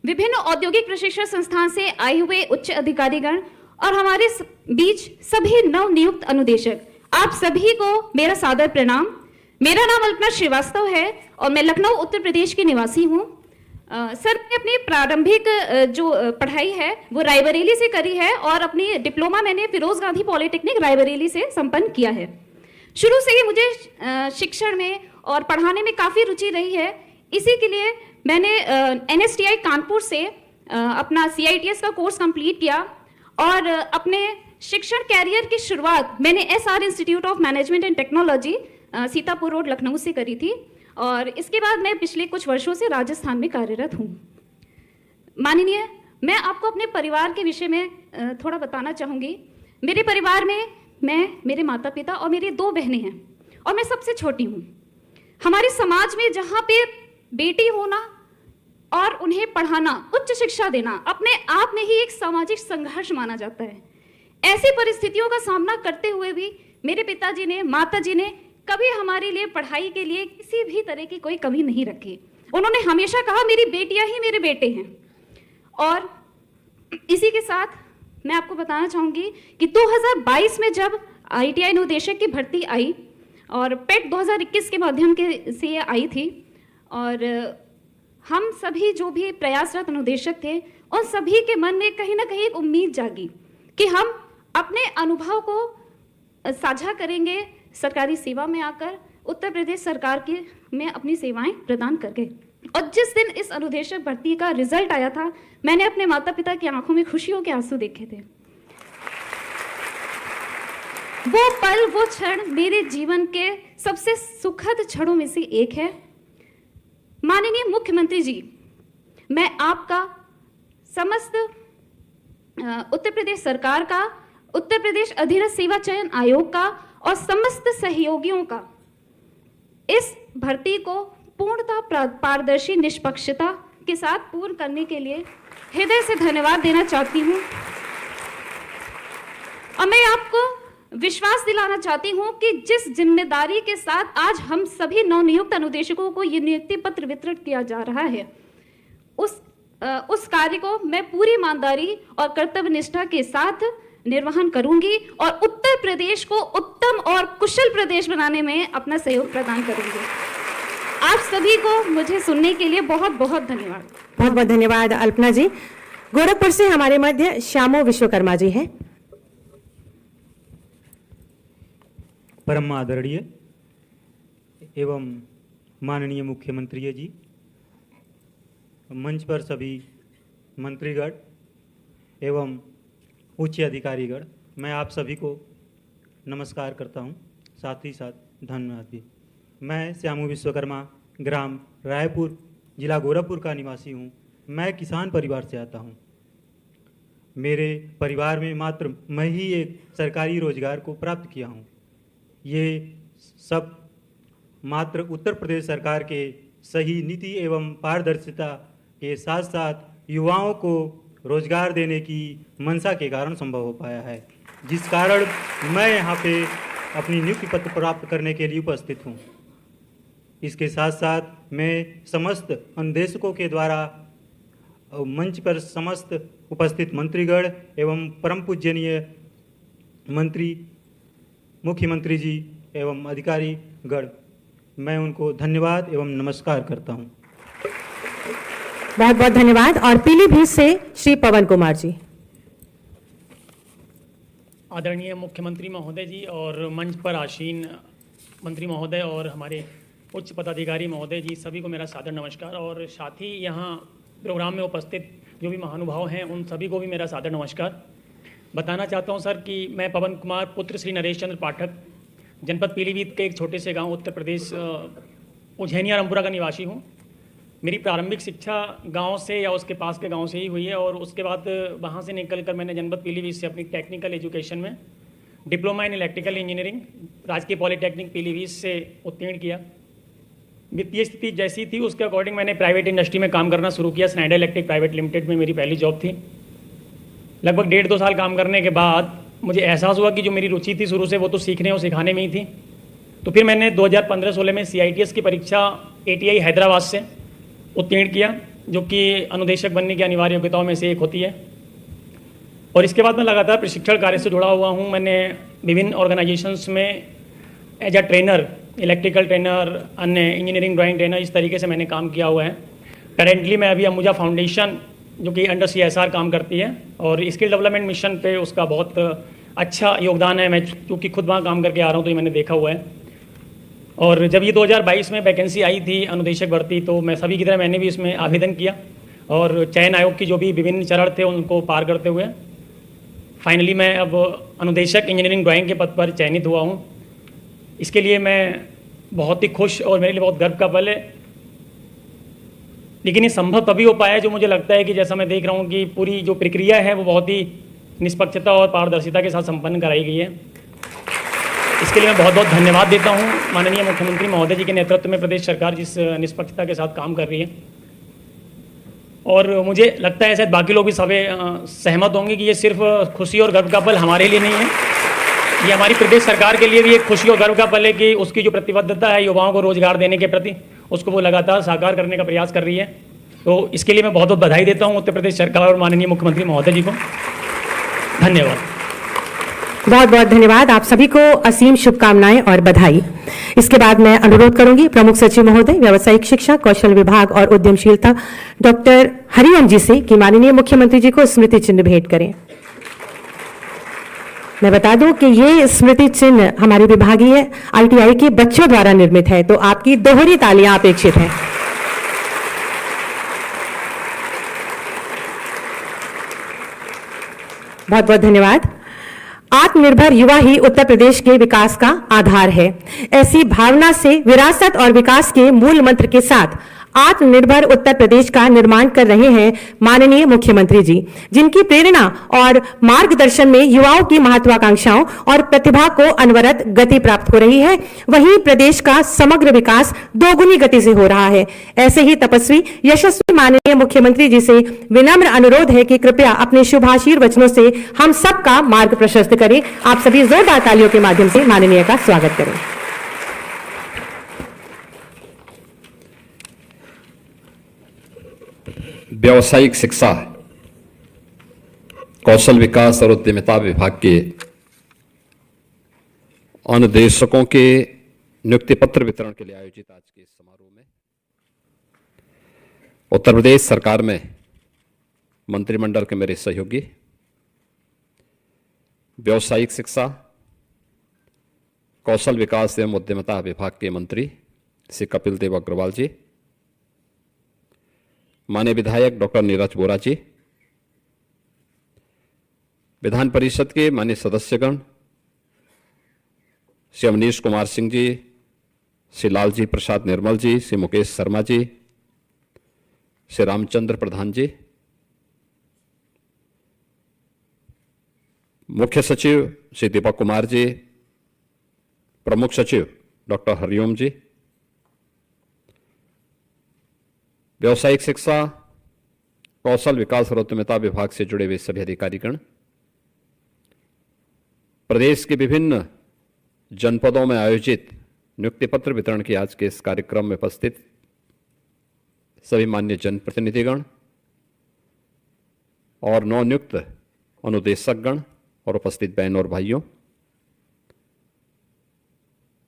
विभिन्न औद्योगिक प्रशिक्षण संस्थान से आए हुए उच्च अधिकारीगण और हमारे बीच सभी नव नियुक्त अनुदेशक, आप सभी को मेरा सादर प्रणाम। मेरा नाम अल्पना श्रीवास्तव है और मैं लखनऊ उत्तर प्रदेश की निवासी हूँ। सर, मैंने अपनी प्रारंभिक जो पढ़ाई है वो रायबरेली से करी है और अपनी डिप्लोमा मैंने फिरोज गांधी पॉलिटेक्निक रायबरेली से संपन्न किया है। शुरू से ही मुझे शिक्षण में और पढ़ाने में काफ़ी रुचि रही है। इसी के लिए मैंने NSTI कानपुर से अपना CITS का कोर्स कंप्लीट किया और अपने शिक्षण कैरियर की शुरुआत मैंने SR institute of management and technology Sitapur road Lucknow से करी थी और इसके बाद मैं पिछले कुछ वर्षों से राजस्थान में कार्यरत हूँ। माननीय, मैं आपको अपने परिवार के विषय में थोड़ा बताना चाहूँगी। मेरे परिवार में मैं, मेरे माता पिता और मेरी 2 बहनें हैं और मैं सबसे छोटी हूँ। हमारे समाज में जहाँ पे बेटी होना और उन्हें पढ़ाना, उच्च शिक्षा देना अपने आप में ही एक सामाजिक संघर्ष माना जाता है। ऐसी परिस्थितियों का सामना करते हुए भी मेरे पिताजी ने, माताजी ने कभी हमारे लिए पढ़ाई के लिए किसी भी तरह की कोई कमी नहीं रखी। उन्होंने हमेशा कहा मेरी बेटियां ही मेरे बेटे हैं। और इसी के साथ मैं आपको बताना चाहूँगी कि 2022 में जब ITI अनुदेशक की भर्ती आई और PET 2021 के माध्यम से ये आई थी और हम सभी जो भी प्रयासरत अनुदेशक थे उन सभी के मन में कहीं ना कहीं एक उम्मीद जागी कि हम अपने अनुभव को साझा करेंगे सरकारी सेवा में आकर, उत्तर प्रदेश सरकार के में अपनी सेवाएं प्रदान करके। और जिस दिन इस अनुदेशक भर्ती का रिजल्ट आया था, मैंने अपने माता पिता की आंखों में खुशियों के आंसू देखे थे। वो पल, वो क्षण मेरे जीवन के सबसे सुखद क्षणों में से एक है। माननीय मुख्यमंत्री जी, मैं आपका, समस्त उत्तर प्रदेश सरकार का, उत्तर प्रदेश अधीनस्थ सेवा चयन आयोग का और समस्त सहयोगियों का इस भर्ती को पूर्णतः पारदर्शी, निष्पक्षता के साथ पूर्ण करने के लिए हृदय से धन्यवाद देना चाहती हूँ। और मैं आपको विश्वास दिलाना चाहती हूँ कि जिस जिम्मेदारी के साथ आज हम सभी नवनियुक्त अनुदेशकों को ये नियुक्ति पत्र वितरण किया जा रहा है, उस कार्य को मैं पूरी ईमानदारी और कर्तव्य निष्ठा के साथ निर्वहन करूंगी और उत्तर प्रदेश को उत्तम और कुशल प्रदेश बनाने में अपना सहयोग प्रदान करूंगी। आप सभी को मुझे सुनने के लिए बहुत बहुत धन्यवाद। बहुत बहुत धन्यवाद अल्पना जी। गोरखपुर से हमारे मध्य श्यामो विश्वकर्मा जी हैं। परम आदरणीय एवं माननीय मुख्यमंत्री जी मंच पर सभी मंत्रीगण एवं उच्च अधिकारीगण, मैं आप सभी को नमस्कार करता हूं, साथ ही साथ धन्यवाद भी। मैं श्यामू विश्वकर्मा, ग्राम रायपुर, जिला गोरखपुर का निवासी हूं। मैं किसान परिवार से आता हूं। मेरे परिवार में मात्र मैं ही एक सरकारी रोजगार को प्राप्त किया हूं। ये सब मात्र उत्तर प्रदेश सरकार के सही नीति एवं पारदर्शिता के साथ साथ युवाओं को रोजगार देने की मंशा के कारण संभव हो पाया है, जिस कारण मैं यहाँ पे अपनी नियुक्ति पत्र प्राप्त करने के लिए उपस्थित हूँ। इसके साथ साथ मैं समस्त अनुदेशकों के द्वारा मंच पर समस्त उपस्थित मंत्रीगण एवं परम पूजनीय मंत्री, मुख्यमंत्री जी एवं अधिकारीगण, मैं उनको धन्यवाद एवं नमस्कार करता हूँ। बहुत बहुत धन्यवाद। और पीलीभीत से श्री पवन कुमार जी। आदरणीय मुख्यमंत्री महोदय जी और मंच पर आसीन मंत्री महोदय और हमारे उच्च पदाधिकारी महोदय जी, सभी को मेरा सादर नमस्कार। और साथ ही यहाँ प्रोग्राम में उपस्थित जो भी महानुभाव हैं उन सभी को भी मेरा सादर नमस्कार। बताना चाहता हूँ सर कि मैं पवन कुमार, पुत्र श्री नरेश चंद्र पाठक, जनपद पीलीभीत के एक छोटे से गांव उत्तर प्रदेश उज्जैनिया रामपुरा का निवासी हूँ। मेरी प्रारंभिक शिक्षा गांव से या उसके पास के गांव से ही हुई है और उसके बाद वहां से निकलकर मैंने जनपद पीलीभीत से अपनी टेक्निकल एजुकेशन में डिप्लोमा इन इलेक्ट्रिकल इंजीनियरिंग राजकीय पॉलिटेक्निक पीलीभीत से उत्तीर्ण किया। वित्तीय स्थिति जैसी थी उसके अकॉर्डिंग मैंने प्राइवेट इंडस्ट्री में काम करना शुरू किया। स्नाइडर इलेक्ट्रिक प्राइवेट लिमिटेड में मेरी पहली जॉब थी। लगभग 1.5-2 साल काम करने के बाद मुझे एहसास हुआ कि जो मेरी रुचि थी शुरू से वो तो सीखने और सिखाने में ही थी। तो फिर मैंने 2015-16 में CITS की परीक्षा ATI हैदराबाद से उत्तीर्ण किया, जो कि अनुदेशक बनने की अनिवार्य योग्यताओं में से एक होती है। और इसके बाद मैं लगातार प्रशिक्षण कार्य से जुड़ा हुआ हूँ। मैंने विभिन्न ऑर्गेनाइजेशंस में as a trainer, electrical trainer, अन्य इंजीनियरिंग ड्राइंग ट्रेनर, इस तरीके से मैंने काम किया हुआ है। करेंटली मैं अभी अंबुजा फाउंडेशन जो कि अंडर CSR काम करती है और स्किल डेवलपमेंट मिशन पे उसका बहुत अच्छा योगदान है। मैं क्योंकि खुद वहाँ काम करके आ रहा हूँ तो ये मैंने देखा हुआ है। और जब ये 2022 में वैकेंसी आई थी अनुदेशक भर्ती, तो मैं सभी की तरह मैंने भी इसमें आवेदन किया और चयन आयोग की जो भी विभिन्न चरण थे उनको पार करते हुए फाइनली मैं अब अनुदेशक इंजीनियरिंग ड्राइंग के पद पर चयनित हुआ हूँ। इसके लिए मैं बहुत ही खुश और मेरे लिए बहुत गर्व का पल है। लेकिन ये संभव तभी हो पाया है जो मुझे लगता है कि जैसा मैं देख रहा हूँ कि पूरी जो प्रक्रिया है वो बहुत ही निष्पक्षता और पारदर्शिता के साथ संपन्न कराई गई है। इसके लिए मैं बहुत बहुत धन्यवाद देता हूँ माननीय मुख्यमंत्री महोदय जी के नेतृत्व में प्रदेश सरकार जिस निष्पक्षता के साथ काम कर रही है। और मुझे लगता है शायद बाकी लोग भी सभी सहमत होंगे कि ये सिर्फ खुशी और गर्व का पल हमारे लिए नहीं है, ये हमारी प्रदेश सरकार के लिए भी एक खुशी और गर्व का पल है कि उसकी जो प्रतिबद्धता है युवाओं को रोजगार देने के प्रति, उसको वो लगातार साकार करने का प्रयास कर रही है। तो इसके लिए मैं बहुत बहुत बधाई देता हूँ उत्तर प्रदेश सरकार और माननीय मुख्यमंत्री महोदय जी को। धन्यवाद। बहुत बहुत धन्यवाद। आप सभी को असीम शुभकामनाएं और बधाई। इसके बाद मैं अनुरोध करूंगी प्रमुख सचिव महोदय, व्यावसायिक शिक्षा, कौशल विभाग और उद्यमशीलता, डॉक्टर हरिओम जी से कि माननीय मुख्यमंत्री जी को स्मृति चिन्ह भेंट करें। मैं बता दूं कि ये स्मृति चिन्ह हमारे विभागीय ITI के बच्चों द्वारा निर्मित है, तो आपकी दोहरी तालियां अपेक्षित हैं। बहुत बहुत धन्यवाद। आत्मनिर्भर युवा ही उत्तर प्रदेश के विकास का आधार है। ऐसी भावना से विरासत और विकास के मूल मंत्र के साथ आत्मनिर्भर उत्तर प्रदेश का निर्माण कर रहे हैं माननीय मुख्यमंत्री जी, जिनकी प्रेरणा और मार्गदर्शन में युवाओं की महत्वाकांक्षाओं और प्रतिभा को अनवरत गति प्राप्त हो रही है। वहीं प्रदेश का समग्र विकास दोगुनी गति से हो रहा है। ऐसे ही तपस्वी यशस्वी माननीय मुख्यमंत्री जी से विनम्र अनुरोध है कि कृपया अपने शुभाशीर वचनों से हम सबका मार्ग प्रशस्त करें। आप सभी जोरदार तालियों के माध्यम से माननीय का स्वागत करें। व्यावसायिक शिक्षा, कौशल विकास और उद्यमिता विभाग के अनुदेशकों के नियुक्ति पत्र वितरण के लिए आयोजित आज के इस समारोह में उत्तर प्रदेश सरकार में मंत्रिमंडल के मेरे सहयोगी, व्यावसायिक शिक्षा, कौशल विकास एवं उद्यमिता विभाग के मंत्री श्री कपिल देव अग्रवाल जी, माननीय विधायक डॉक्टर नीरज वोरा जी, विधान परिषद के माननीय सदस्यगण, श्री अवनीश कुमार सिंह जी, श्री लालजी प्रसाद निर्मल जी, श्री मुकेश शर्मा जी, श्री रामचंद्र प्रधान जी, मुख्य सचिव श्री दीपक कुमार जी, प्रमुख सचिव डॉक्टर हरिओम जी, व्यावसायिक शिक्षा, कौशल विकास और उद्यमिता विभाग से जुड़े हुए सभी अधिकारीगण, प्रदेश के विभिन्न जनपदों में आयोजित नियुक्ति पत्र वितरण के आज के इस कार्यक्रम में उपस्थित सभी मान्य जनप्रतिनिधिगण और नवनियुक्त अनुदेशकगण और उपस्थित बहनों और भाइयों,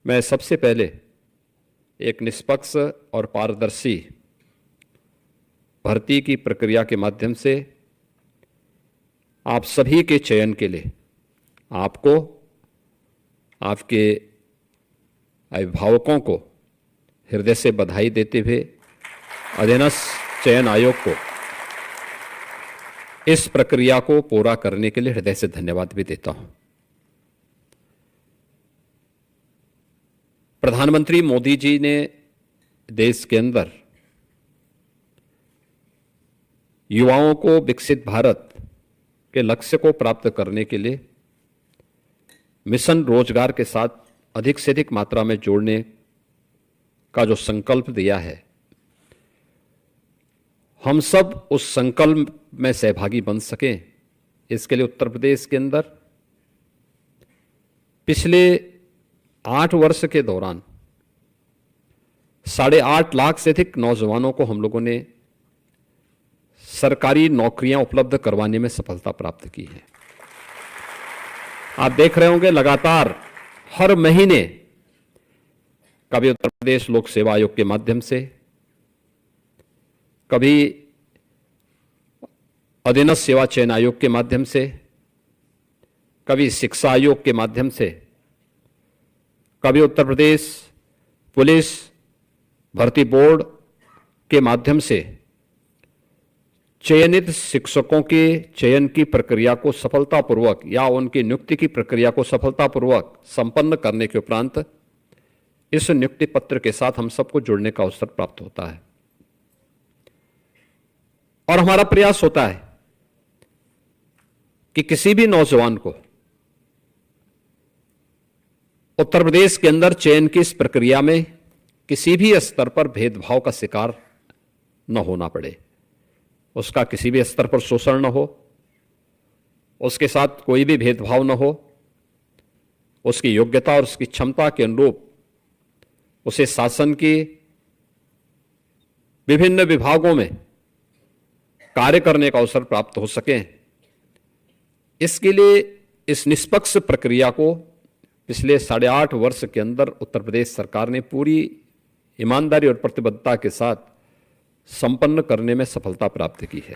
मैं सबसे पहले एक निष्पक्ष और पारदर्शी भर्ती की प्रक्रिया के माध्यम से आप सभी के चयन के लिए आपको, आपके अभिभावकों को हृदय से बधाई देते हुए अधीनस्थ चयन आयोग को इस प्रक्रिया को पूरा करने के लिए हृदय से धन्यवाद भी देता हूं। प्रधानमंत्री मोदी जी ने देश के अंदर युवाओं को विकसित भारत के लक्ष्य को प्राप्त करने के लिए मिशन रोजगार के साथ अधिक से अधिक मात्रा में जोड़ने का जो संकल्प दिया है, हम सब उस संकल्प में सहभागी बन सकें, इसके लिए उत्तर प्रदेश के अंदर पिछले 8 वर्ष के दौरान 8.5 लाख से अधिक नौजवानों को हम लोगों ने सरकारी नौकरियां उपलब्ध करवाने में सफलता प्राप्त की है। आप देख रहे होंगे लगातार हर महीने कभी उत्तर प्रदेश लोक सेवा आयोग के माध्यम से, कभी अधीनस्थ सेवा चयन आयोग के माध्यम से, कभी शिक्षा आयोग के माध्यम से, कभी उत्तर प्रदेश पुलिस भर्ती बोर्ड के माध्यम से चयनित शिक्षकों के चयन की प्रक्रिया को सफलतापूर्वक या उनकी नियुक्ति की प्रक्रिया को सफलतापूर्वक संपन्न करने के उपरांत इस नियुक्ति पत्र के साथ हम सबको जुड़ने का अवसर प्राप्त होता है। और हमारा प्रयास होता है कि किसी भी नौजवान को उत्तर प्रदेश के अंदर चयन की इस प्रक्रिया में किसी भी स्तर पर भेदभाव का शिकार न होना पड़े, उसका किसी भी स्तर पर शोषण न हो, उसके साथ कोई भी भेदभाव न हो, उसकी योग्यता और उसकी क्षमता के अनुरूप उसे शासन की विभिन्न विभागों में कार्य करने का अवसर प्राप्त हो सके। इसके लिए इस निष्पक्ष प्रक्रिया को पिछले 8.5 वर्ष के अंदर उत्तर प्रदेश सरकार ने पूरी ईमानदारी और प्रतिबद्धता के साथ संपन्न करने में सफलता प्राप्त की है।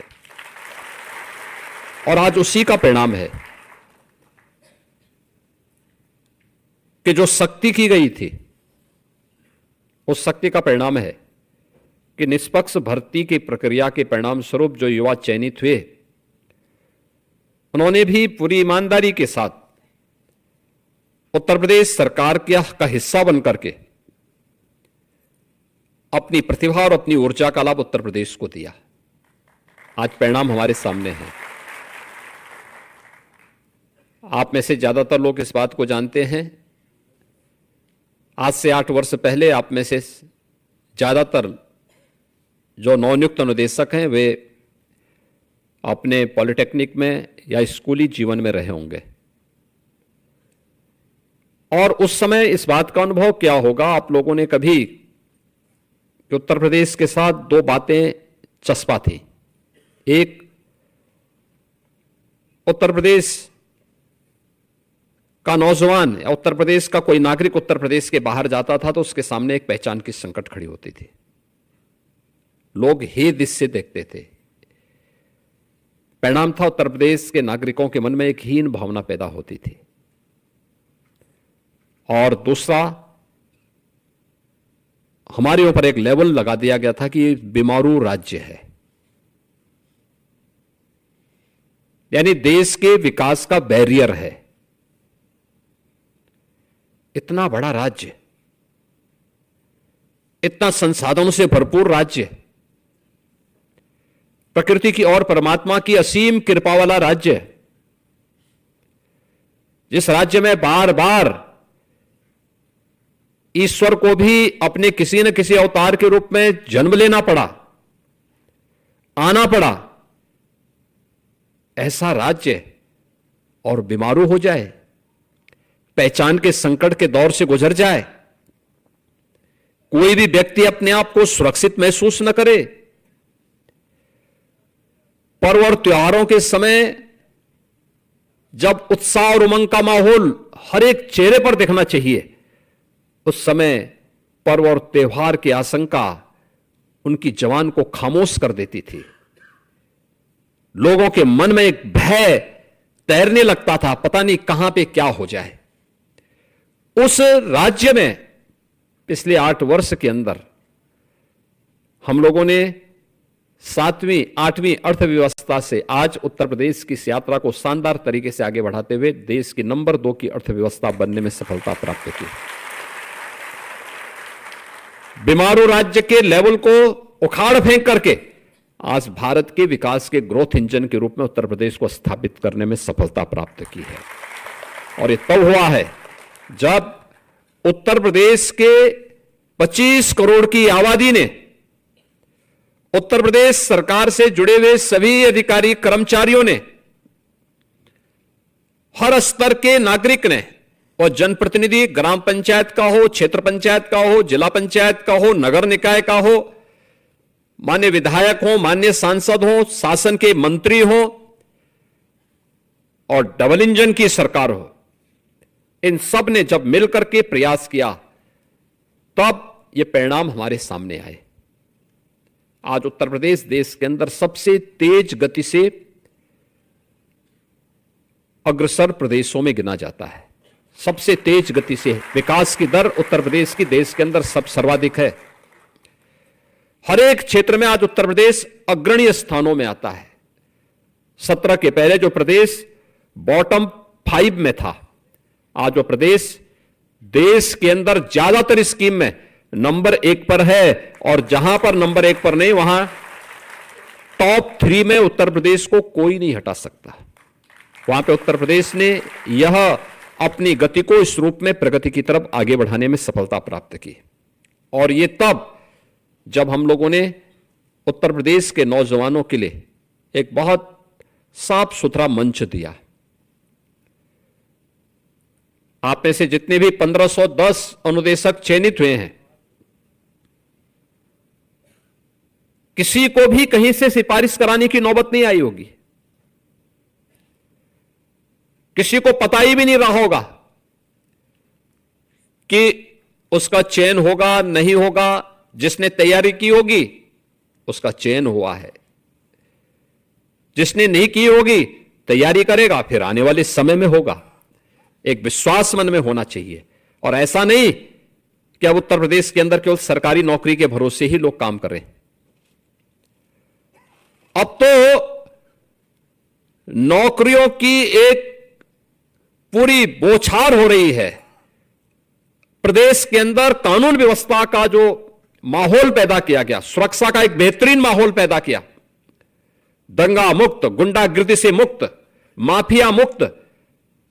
और आज उसी का परिणाम है कि जो शक्ति की गई थी, उस शक्ति का परिणाम है कि निष्पक्ष भर्ती की प्रक्रिया के परिणाम स्वरूप जो युवा चयनित हुए, उन्होंने भी पूरी ईमानदारी के साथ उत्तर प्रदेश सरकार का हिस्सा बनकर के अपनी प्रतिभा और अपनी ऊर्जा का लाभ उत्तर प्रदेश को दिया। आज परिणाम हमारे सामने है। आप में से ज्यादातर लोग इस बात को जानते हैं। आज से 8 वर्ष पहले आप में से ज्यादातर जो नवनियुक्त अनुदेशक हैं वे अपने पॉलिटेक्निक में या स्कूली जीवन में रहे होंगे। और उस समय इस बात का अनुभव क्या होगा, आप लोगों ने कभी कि उत्तर प्रदेश के साथ 2 बातें चस्पा थी। एक, उत्तर प्रदेश का नौजवान या उत्तर प्रदेश का कोई नागरिक उत्तर प्रदेश के बाहर जाता था तो उसके सामने एक पहचान की संकट खड़ी होती थी। लोग हे दिस से देखते थे। परिणाम था उत्तर प्रदेश के नागरिकों के मन में एक हीन भावना पैदा होती थी। और दूसरा, हमारे ऊपर एक लेवल लगा दिया गया था कि ये बीमारू राज्य है, यानी देश के विकास का बैरियर है। इतना बड़ा राज्य, इतना संसाधनों से भरपूर राज्य, प्रकृति की और परमात्मा की असीम कृपा वाला राज्य, जिस राज्य में बार बार ईश्वर को भी अपने किसी न किसी अवतार के रूप में जन्म लेना पड़ा, आना पड़ा, ऐसा राज्य और बीमारू हो जाए, पहचान के संकट के दौर से गुजर जाए, कोई भी व्यक्ति अपने आप को सुरक्षित महसूस न करे, पर्व और त्योहारों के समय जब उत्साह और उमंग का माहौल हर एक चेहरे पर दिखना चाहिए, उस समय पर्व और त्योहार की आशंका उनकी जवान को खामोश कर देती थी। लोगों के मन में एक भय तैरने लगता था, पता नहीं कहां पे क्या हो जाए। उस राज्य में पिछले 8 वर्ष के अंदर हम लोगों ने 7वीं 8वीं अर्थव्यवस्था से आज उत्तर प्रदेश की इस यात्रा को शानदार तरीके से आगे बढ़ाते हुए देश की नंबर 2 की अर्थव्यवस्था बनने में सफलता प्राप्त की। बीमारू राज्य के लेवल को उखाड़ फेंक करके आज भारत के विकास के ग्रोथ इंजन के रूप में उत्तर प्रदेश को स्थापित करने में सफलता प्राप्त की है। और ये तब हुआ है जब उत्तर प्रदेश के 25 करोड़ की आबादी ने उत्तर प्रदेश सरकार से जुड़े हुए सभी अधिकारी कर्मचारियों ने, हर स्तर के नागरिक ने, और जनप्रतिनिधि ग्राम पंचायत का हो, क्षेत्र पंचायत का हो, जिला पंचायत का हो, नगर निकाय का हो, मान्य विधायक हो, मान्य सांसद हो, शासन के मंत्री हो और डबल इंजन की सरकार हो, इन सब ने जब मिलकर के प्रयास किया तब ये परिणाम हमारे सामने आए। आज उत्तर प्रदेश देश के अंदर सबसे तेज गति से अग्रसर प्रदेशों में गिना जाता है। सबसे तेज गति से विकास की दर उत्तर प्रदेश की देश के अंदर सर्वाधिक है। हर एक क्षेत्र में आज उत्तर प्रदेश अग्रणी स्थानों में आता है। 17 के पहले जो प्रदेश बॉटम 5 में था, आज वो प्रदेश देश के अंदर ज्यादातर स्कीम में नंबर 1 पर है, और जहां पर नंबर 1 पर नहीं, वहां टॉप 3 में उत्तर प्रदेश को कोई नहीं हटा सकता। वहां पे उत्तर प्रदेश ने यह अपनी गति को इस रूप में प्रगति की तरफ आगे बढ़ाने में सफलता प्राप्त की। और ये तब जब हम लोगों ने उत्तर प्रदेश के नौजवानों के लिए एक बहुत साफ सुथरा मंच दिया। आप में से जितने भी 1510 अनुदेशक चयनित हुए हैं, किसी को भी कहीं से सिफारिश कराने की नौबत नहीं आई होगी। किसी को पता ही भी नहीं रहा होगा कि उसका चयन होगा नहीं होगा। जिसने तैयारी की होगी उसका चयन हुआ है, जिसने नहीं की होगी तैयारी करेगा, फिर आने वाले समय में होगा। एक विश्वास मन में होना चाहिए, और ऐसा नहीं कि अब उत्तर प्रदेश के अंदर केवल सरकारी नौकरी के भरोसे ही लोग काम करें। अब तो नौकरियों की एक पूरी बौछार हो रही है। प्रदेश के अंदर कानून व्यवस्था का जो माहौल पैदा किया गया, सुरक्षा का एक बेहतरीन माहौल पैदा किया, दंगा मुक्त, गुंडागिर्दी से मुक्त, माफिया मुक्त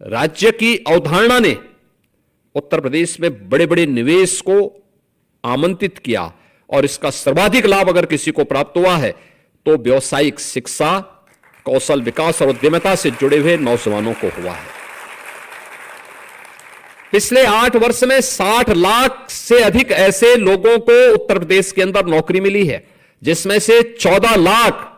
राज्य की अवधारणा ने उत्तर प्रदेश में बड़े बड़े निवेश को आमंत्रित किया। और इसका सर्वाधिक लाभ अगर किसी को प्राप्त हुआ है तो व्यावसायिक शिक्षा, कौशल विकास और उद्यमिता से जुड़े हुए नौजवानों को हुआ है। पिछले 8 वर्ष में 60 लाख से अधिक ऐसे लोगों को उत्तर प्रदेश के अंदर नौकरी मिली है, जिसमें से 14 लाख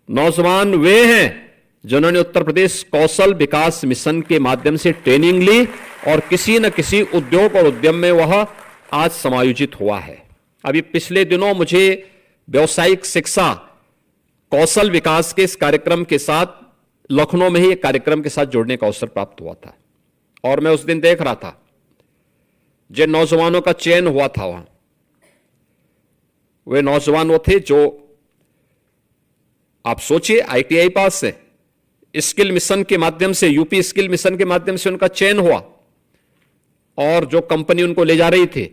नौजवान वे हैं जिन्होंने उत्तर प्रदेश कौशल विकास मिशन के माध्यम से ट्रेनिंग ली और किसी न किसी उद्योग और उद्यम में वह आज समायोजित हुआ है। अभी पिछले दिनों मुझे व्यावसायिक शिक्षा कौशल विकास के इस कार्यक्रम के साथ लखनऊ में ही एक कार्यक्रम के साथ जोड़ने का अवसर प्राप्त हुआ था, और मैं उस दिन देख रहा था जिन नौजवानों का चयन हुआ था वहां, वे नौजवान वो थे जो आप सोचिए, आईटीआई पास है, स्किल मिशन के माध्यम से, यूपी स्किल मिशन के माध्यम से उनका चयन हुआ, और जो कंपनी उनको ले जा रही थी,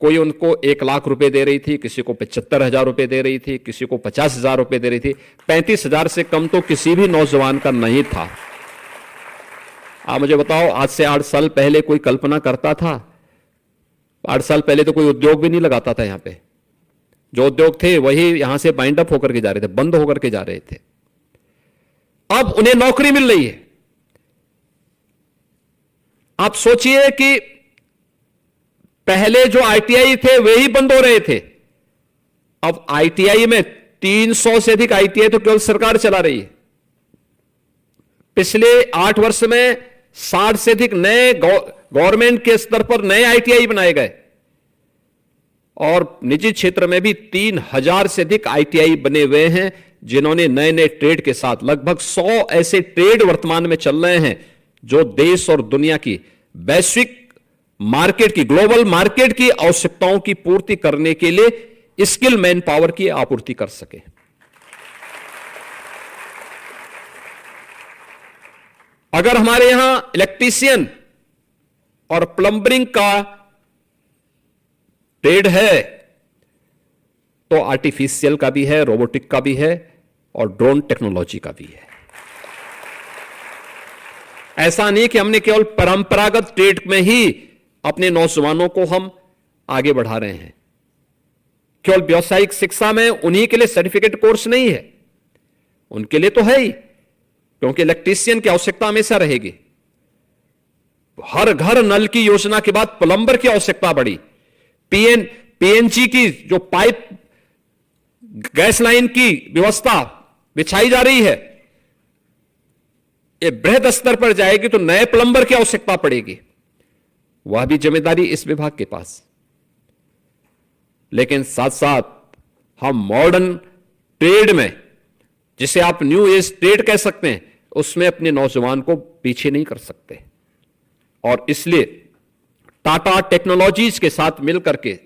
कोई उनको 1 लाख रुपए दे रही थी, किसी को 75,000 रुपए दे रही थी, किसी को 50,000 रुपए दे रही थी। 35,000 से कम तो किसी भी नौजवान का नहीं था। आप मुझे बताओ, आज से 8 साल पहले कोई कल्पना करता था? 8 साल पहले तो कोई उद्योग भी नहीं लगाता था यहां पे। जो उद्योग थे वही यहां से बाइंड अप होकर के जा रहे थे, बंद होकर के जा रहे थे। अब उन्हें नौकरी मिल रही है। आप सोचिए कि पहले जो आईटीआई थे वे ही बंद हो रहे थे, अब आईटीआई में 300 से अधिक आईटीआई तो केवल सरकार चला रही है। पिछले 8 वर्ष में 60 से अधिक नए गवर्नमेंट के स्तर पर नए आईटीआई बनाए गए, और निजी क्षेत्र में भी 3,000 से अधिक आईटीआई बने हुए हैं, जिन्होंने नए नए ट्रेड के साथ, लगभग 100 ऐसे ट्रेड वर्तमान में चल रहे हैं जो देश और दुनिया की वैश्विक मार्केट की, ग्लोबल मार्केट की आवश्यकताओं की पूर्ति करने के लिए स्किल मैन पावर की आपूर्ति कर सके। अगर हमारे यहां इलेक्ट्रीशियन और प्लम्बरिंग का ट्रेड है, तो आर्टिफिशियल का भी है, रोबोटिक का भी है, और ड्रोन टेक्नोलॉजी का भी है। ऐसा नहीं कि हमने केवल परंपरागत ट्रेड में ही अपने नौजवानों को हम आगे बढ़ा रहे हैं। केवल व्यावसायिक शिक्षा में उन्हीं के लिए सर्टिफिकेट कोर्स नहीं है, उनके लिए तो है ही, क्योंकि इलेक्ट्रीशियन की आवश्यकता हमेशा रहेगी। हर घर नल की योजना के बाद प्लम्बर की आवश्यकता बढ़ी। पीएनजी की जो पाइप गैस लाइन की व्यवस्था बिछाई जा रही है, ये बृहद स्तर पर जाएगी तो नए प्लम्बर की आवश्यकता पड़ेगी। वह भी जिम्मेदारी इस विभाग के पास। लेकिन साथ साथ हम मॉडर्न ट्रेड में, जिसे आप न्यू एज ट्रेड कह सकते हैं, उसमें अपने नौजवान को पीछे नहीं कर सकते, और इसलिए टाटा टेक्नोलॉजीज के साथ मिलकर के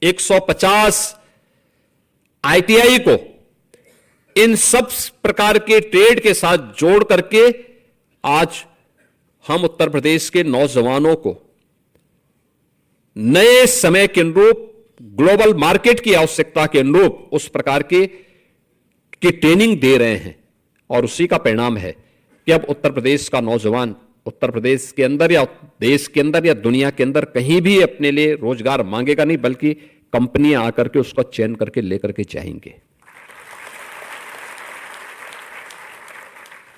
150 आईटीआई को इन सब प्रकार के ट्रेड के साथ जोड़ करके आज हम उत्तर प्रदेश के नौजवानों को नए समय के अनुरूप, ग्लोबल मार्केट की आवश्यकता के अनुरूप उस प्रकार की ट्रेनिंग दे रहे हैं, और उसी का परिणाम है कि अब उत्तर प्रदेश का नौजवान उत्तर प्रदेश के अंदर या देश के अंदर या दुनिया के अंदर कहीं भी अपने लिए रोजगार मांगेगा नहीं, बल्कि कंपनियां आकर के उसका चयन करके लेकर के जाएंगे।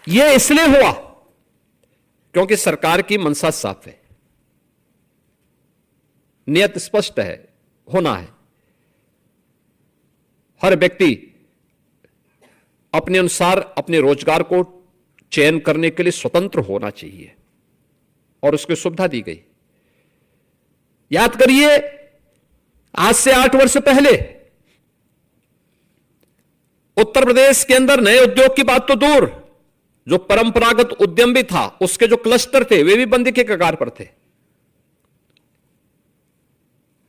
यह इसलिए हुआ क्योंकि सरकार की मंशा साफ है, नियत स्पष्ट है, होना है। हर व्यक्ति अपने अनुसार अपने रोजगार को चयन करने के लिए स्वतंत्र होना चाहिए, और उसकी सुविधा दी गई। याद करिए, आज से 8 वर्ष पहले उत्तर प्रदेश के अंदर नए उद्योग की बात तो दूर, जो परंपरागत उद्यम भी था, उसके जो क्लस्टर थे वे भी बंदी के कगार पर थे।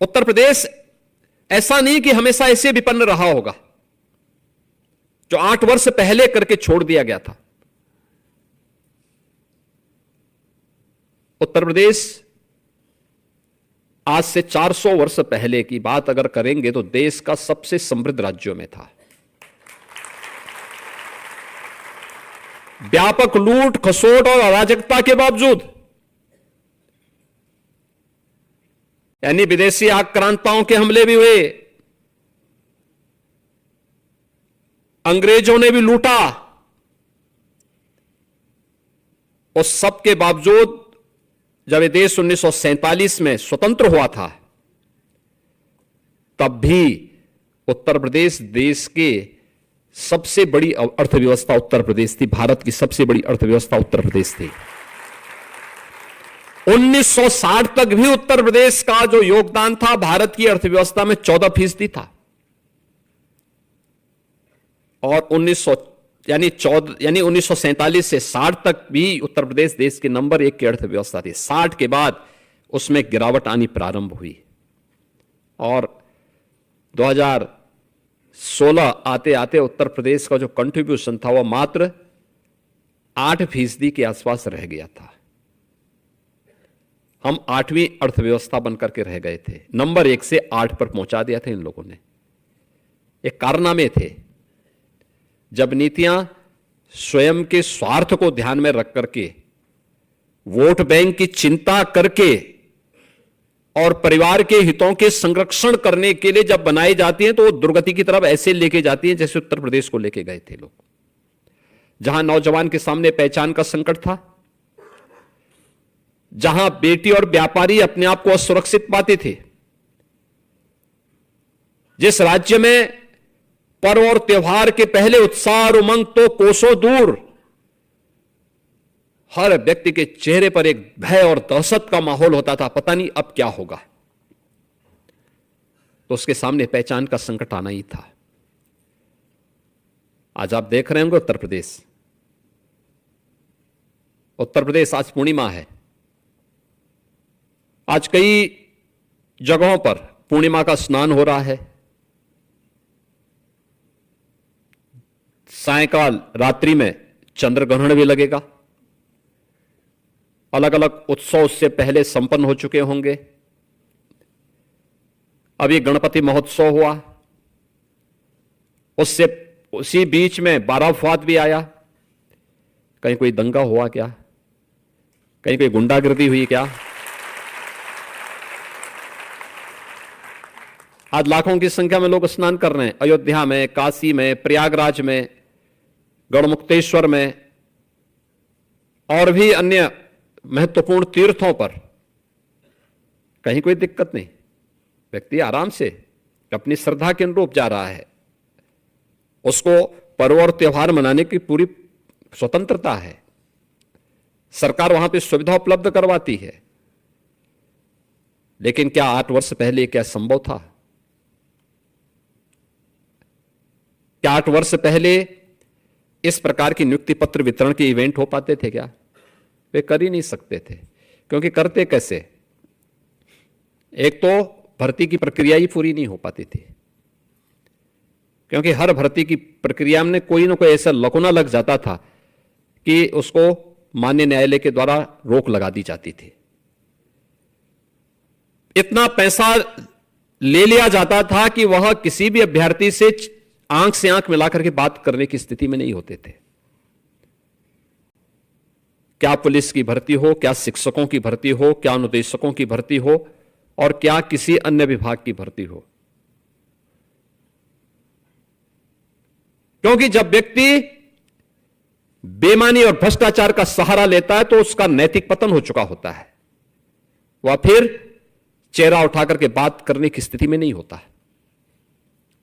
उत्तर प्रदेश ऐसा नहीं कि हमेशा ऐसे विपन्न रहा होगा, जो 8 वर्ष पहले करके छोड़ दिया गया था। उत्तर प्रदेश आज से 400 वर्ष पहले की बात अगर करेंगे तो देश का सबसे समृद्ध राज्यों में था। व्यापक लूट खसोट और अराजकता के बावजूद, यानी विदेशी आक्रांताओं के हमले भी हुए, अंग्रेजों ने भी लूटा, उस सब के बावजूद जब ये देश 1947 में स्वतंत्र हुआ था, तब भी उत्तर प्रदेश देश के सबसे बड़ी अर्थव्यवस्था उत्तर प्रदेश थी। भारत की सबसे बड़ी अर्थव्यवस्था उत्तर प्रदेश थी। 1960 तक भी उत्तर प्रदेश का जो योगदान था भारत की अर्थव्यवस्था में 14% था, और 1947 से 60 तक भी उत्तर प्रदेश देश के नंबर 1 की अर्थव्यवस्था थी। 60 के बाद उसमें गिरावट आनी प्रारंभ हुई, और 16 आते आते उत्तर प्रदेश का जो कंट्रीब्यूशन था वह मात्र 8% के आसपास रह गया था। हम 8वीं अर्थव्यवस्था बनकर के रह गए थे। नंबर 1 से 8 पर पहुंचा दिया था इन लोगों ने। एक कारनामे थे। जब नीतियां स्वयं के स्वार्थ को ध्यान में रख करके, वोट बैंक की चिंता करके और परिवार के हितों के संरक्षण करने के लिए जब बनाई जाती हैं तो वो दुर्गति की तरफ ऐसे लेके जाती हैं जैसे उत्तर प्रदेश को लेके गए थे लोग। जहां नौजवान के सामने पहचान का संकट था, जहां बेटी और व्यापारी अपने आप को असुरक्षित पाते थे, जिस राज्य में पर्व और त्योहार के पहले उत्साह और उमंग तो कोसों दूर, हर व्यक्ति के चेहरे पर एक भय और दहशत का माहौल होता था, पता नहीं अब क्या होगा। तो उसके सामने पहचान का संकट आना ही था। आज आप देख रहे होंगे उत्तर प्रदेश आज पूर्णिमा है। आज कई जगहों पर पूर्णिमा का स्नान हो रहा है। सायंकाल रात्रि में चंद्रग्रहण भी लगेगा। अलग अलग उत्सव उससे पहले संपन्न हो चुके होंगे। अभी गणपति महोत्सव हुआ, उसी बीच में बाराफात भी आया। कहीं कोई दंगा हुआ क्या? कहीं कोई गुंडागर्दी हुई क्या? आज लाखों की संख्या में लोग स्नान कर रहे हैं। अयोध्या में, काशी में, प्रयागराज में, गढ़मुक्तेश्वर में और भी अन्य महत्वपूर्ण तीर्थों पर कहीं कोई दिक्कत नहीं। व्यक्ति आराम से अपनी श्रद्धा के अनुरूप जा रहा है। उसको पर्व और त्योहार मनाने की पूरी स्वतंत्रता है। सरकार वहां पे सुविधा उपलब्ध करवाती है। लेकिन क्या 8 वर्ष पहले क्या संभव था? क्या 8 वर्ष पहले इस प्रकार की नियुक्ति पत्र वितरण के इवेंट हो पाते थे क्या? वे कर ही नहीं सकते थे। क्योंकि करते कैसे? एक तो भर्ती की प्रक्रिया ही पूरी नहीं हो पाती थी, क्योंकि हर भर्ती की प्रक्रिया में कोई ना कोई ऐसा लकुना लग जाता था कि उसको मान्य न्यायालय के द्वारा रोक लगा दी जाती थी। इतना पैसा ले लिया जाता था कि वह किसी भी अभ्यर्थी से आंख से आंख मिलाकर के बात करने की स्थिति में नहीं होते थे। क्या पुलिस की भर्ती हो, क्या शिक्षकों की भर्ती हो, क्या अनुदेशकों की भर्ती हो और क्या किसी अन्य विभाग की भर्ती हो। क्योंकि जब व्यक्ति बेईमानी और भ्रष्टाचार का सहारा लेता है तो उसका नैतिक पतन हो चुका होता है। वह फिर चेहरा उठाकर के बात करने की स्थिति में नहीं होता है।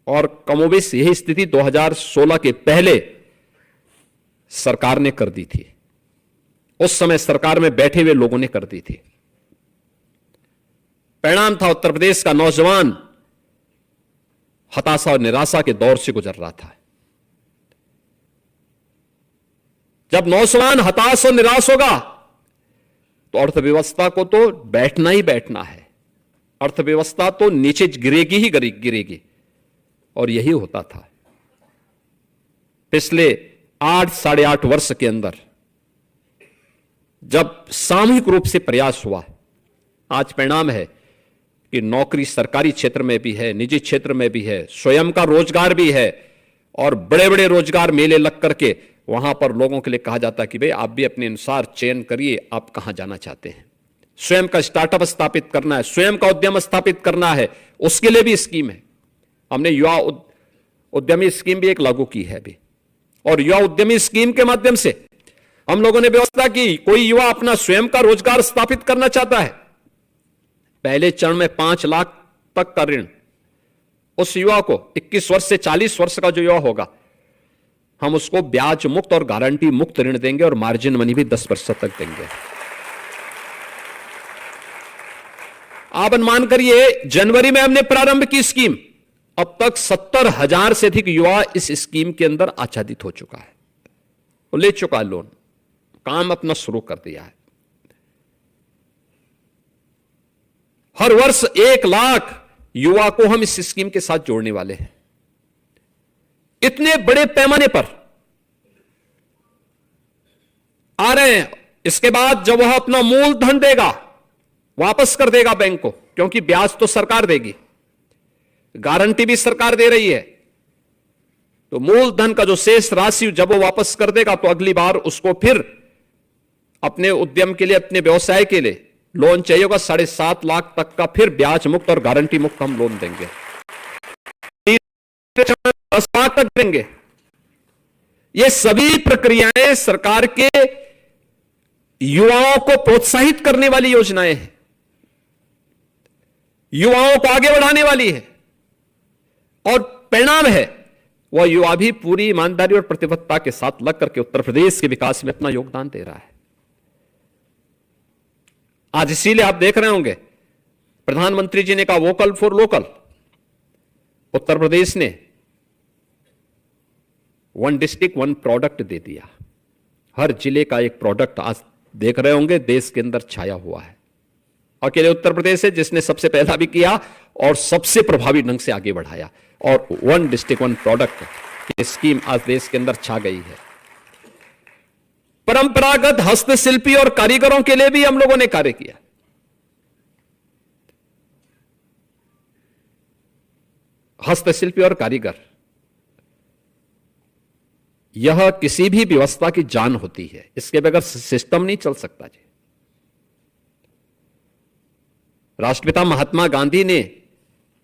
और कमोबेश यही स्थिति 2016 के पहले सरकार ने कर दी थी। उस समय सरकार में बैठे हुए लोगों ने कर दी थी। परिणाम था उत्तर प्रदेश का नौजवान हताशा और निराशा के दौर से गुजर रहा था। जब नौजवान हताश और निराश होगा तो अर्थव्यवस्था को तो बैठना ही बैठना है। अर्थव्यवस्था तो नीचे गिरेगी ही गिरेगी। और यही होता था। पिछले 8-8.5 वर्ष के अंदर जब सामूहिक रूप से प्रयास हुआ, आज परिणाम है कि नौकरी सरकारी क्षेत्र में भी है, निजी क्षेत्र में भी है, स्वयं का रोजगार भी है और बड़े बड़े रोजगार मेले लग करके वहां पर लोगों के लिए कहा जाता है कि भाई आप भी अपने अनुसार चयन करिए, आप कहां जाना चाहते हैं। स्वयं का स्टार्टअप स्थापित करना है, स्वयं का उद्यम स्थापित करना है, उसके लिए भी स्कीम है। हमने युवा उद्यमी स्कीम भी एक लागू की है अभी। और युवा उद्यमी स्कीम के माध्यम से हम लोगों ने व्यवस्था की, कोई युवा अपना स्वयं का रोजगार स्थापित करना चाहता है, पहले चरण में 5 लाख तक का ऋण उस युवा को, 21 वर्ष से 40 वर्ष का जो युवा होगा, हम उसको ब्याज मुक्त और गारंटी मुक्त ऋण देंगे और मार्जिन मनी भी 10% तक देंगे। आप अनुमान करिए, जनवरी में हमने प्रारंभ की स्कीम, अब तक 70,000 से अधिक युवा इस स्कीम के अंदर आच्छादित हो चुका है, वो ले चुका है लोन, काम अपना शुरू कर दिया है। हर वर्ष 1 लाख युवा को हम इस स्कीम के साथ जोड़ने वाले हैं। इतने बड़े पैमाने पर आ रहे हैं। इसके बाद जब वह अपना मूलधन देगा, वापस कर देगा बैंक को, क्योंकि ब्याज तो सरकार देगी, गारंटी भी सरकार दे रही है, तो मूलधन का जो शेष राशि जब वो वापस कर देगा तो अगली बार उसको फिर अपने उद्यम के लिए, अपने व्यवसाय के लिए लोन चाहिए होगा 7.5 लाख तक का, फिर ब्याज मुक्त और गारंटी मुक्त हम लोन देंगे, 10 लाख तक देंगे। ये सभी प्रक्रियाएं सरकार के युवाओं को प्रोत्साहित करने वाली योजनाएं हैं, युवाओं को आगे बढ़ाने वाली है, और परिणाम है वह युवा भी पूरी ईमानदारी और प्रतिबद्धता के साथ लग करके उत्तर प्रदेश के विकास में अपना योगदान दे रहा है। आज इसीलिए आप देख रहे होंगे प्रधानमंत्री जी ने कहा vocal for local. Uttar Pradesh ने 1 डिस्ट्रिक्ट 1 प्रोडक्ट दे दिया। हर जिले का एक प्रोडक्ट आज देख रहे होंगे देश के अंदर छाया हुआ है। अकेले उत्तर प्रदेश है जिसने सबसे पहला भी किया और सबसे प्रभावी ढंग से आगे बढ़ाया, और 1 डिस्ट्रिक्ट 1 प्रोडक्ट की स्कीम आज देश के अंदर छा गई है। परंपरागत हस्तशिल्पी और कारीगरों के लिए भी हम लोगों ने कार्य किया। हस्तशिल्पी और कारीगर, यह किसी भी व्यवस्था की जान होती है, इसके बगैर सिस्टम नहीं चल सकता जी। राष्ट्रपिता महात्मा गांधी ने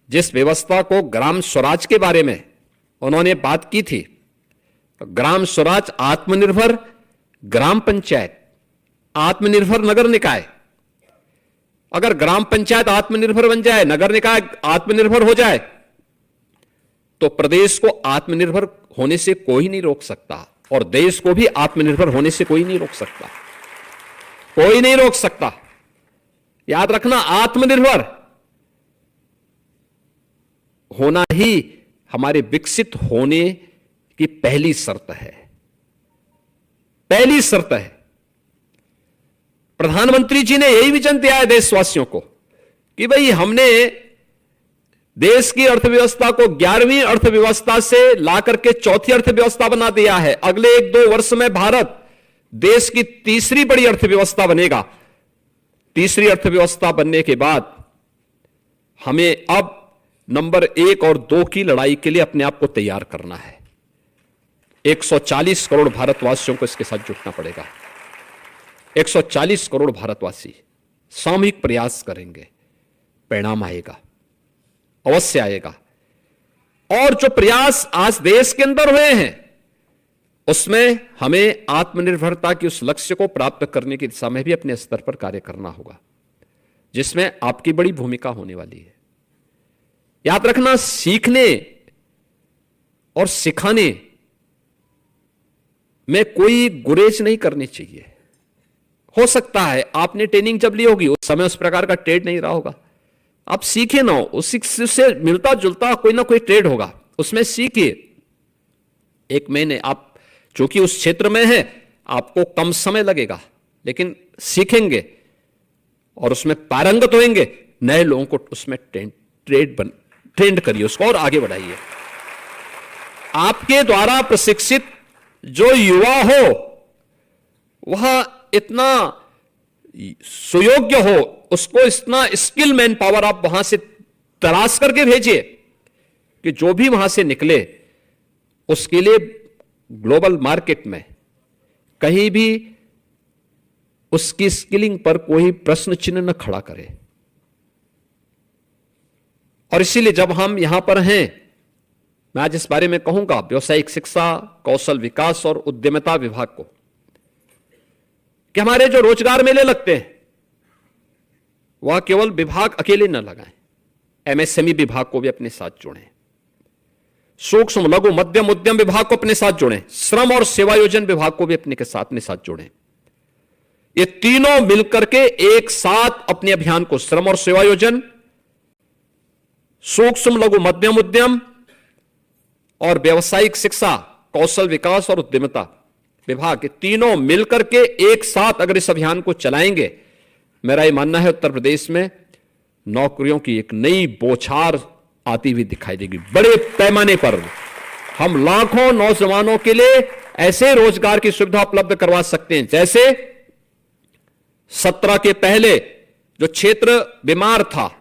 जिस व्यवस्था को ग्राम स्वराज के बारे में उन्होंने बात की थी, ग्राम स्वराज, आत्मनिर्भर ग्राम पंचायत, आत्मनिर्भर नगर निकाय। अगर ग्राम पंचायत आत्मनिर्भर बन जाए, नगर निकाय आत्मनिर्भर हो जाए, तो प्रदेश को आत्मनिर्भर होने से कोई नहीं रोक सकता, और देश को भी आत्मनिर्भर होने से कोई नहीं रोक सकता, कोई नहीं रोक सकता। याद रखना, आत्मनिर्भर होना ही हमारे विकसित होने की पहली शर्त है, पहली शर्त है। प्रधानमंत्री जी ने यही विजन दिया है देशवासियों को कि भाई हमने देश की अर्थव्यवस्था को 11वीं अर्थव्यवस्था से लाकर के 4थी अर्थव्यवस्था बना दिया है। अगले 1-2 वर्ष में भारत देश की तीसरी बड़ी अर्थव्यवस्था बनेगा। तीसरी अर्थव्यवस्था बनने के बाद हमें अब नंबर 1 और 2 की लड़ाई के लिए अपने आप को तैयार करना है। 140 करोड़ भारतवासियों को इसके साथ जुटना पड़ेगा। 140 करोड़ भारतवासी सामूहिक प्रयास करेंगे, परिणाम आएगा, अवश्य आएगा। और जो प्रयास आज देश के अंदर हुए हैं उसमें हमें आत्मनिर्भरता के उस लक्ष्य को प्राप्त करने की दिशा में भी अपने स्तर पर कार्य करना होगा, जिसमें आपकी बड़ी भूमिका होने वाली है। याद रखना, सीखने और सिखाने में कोई गुरेज नहीं करनी चाहिए। हो सकता है आपने ट्रेनिंग जब ली होगी उस समय उस प्रकार का ट्रेड नहीं रहा होगा, आप सीखे ना हो, उससे मिलता जुलता कोई ना कोई ट्रेड होगा, उसमें सीखिए। 1 महीने आप चूंकि उस क्षेत्र में है, आपको कम समय लगेगा, लेकिन सीखेंगे और उसमें पारंगत होंगे। नए लोगों को उसमें ट्रेंड करिए, उसको और आगे बढ़ाइए। आपके द्वारा प्रशिक्षित जो युवा हो वह इतना सुयोग्य हो, उसको इतना स्किल मैन पावर आप वहां से तलाश करके भेजिए कि जो भी वहां से निकले उसके लिए ग्लोबल मार्केट में कहीं भी उसकी स्किलिंग पर कोई प्रश्न चिन्ह न खड़ा करे। और इसीलिए जब हम यहां पर हैं, मैं आज इस बारे में कहूंगा व्यावसायिक शिक्षा, कौशल विकास और उद्यमिता विभाग को कि हमारे जो रोजगार मेले लगते हैं वह केवल विभाग अकेले न लगाएं, एमएसएमई विभाग को भी अपने साथ जोड़ें, सूक्ष्म लघु मध्यम उद्यम विभाग को अपने साथ जोड़ें, श्रम और सेवायोजन विभाग को भी अपने साथ जोड़ें। ये तीनों मिलकर के एक साथ अपने अभियान को, श्रम और सेवायोजन, सूक्ष्म लघु मध्यम उद्यम और व्यावसायिक शिक्षा, कौशल विकास और उद्यमिता विभाग, तीनों मिलकर के एक साथ अगर इस अभियान को चलाएंगे, मेरा यह मानना है उत्तर प्रदेश में नौकरियों की एक नई बौछार आती हुई दिखाई देगी बड़े पैमाने पर। हम लाखों नौजवानों के लिए ऐसे रोजगार की सुविधा उपलब्ध करवा सकते हैं, जैसे 17 के पहले जो क्षेत्र बीमार था,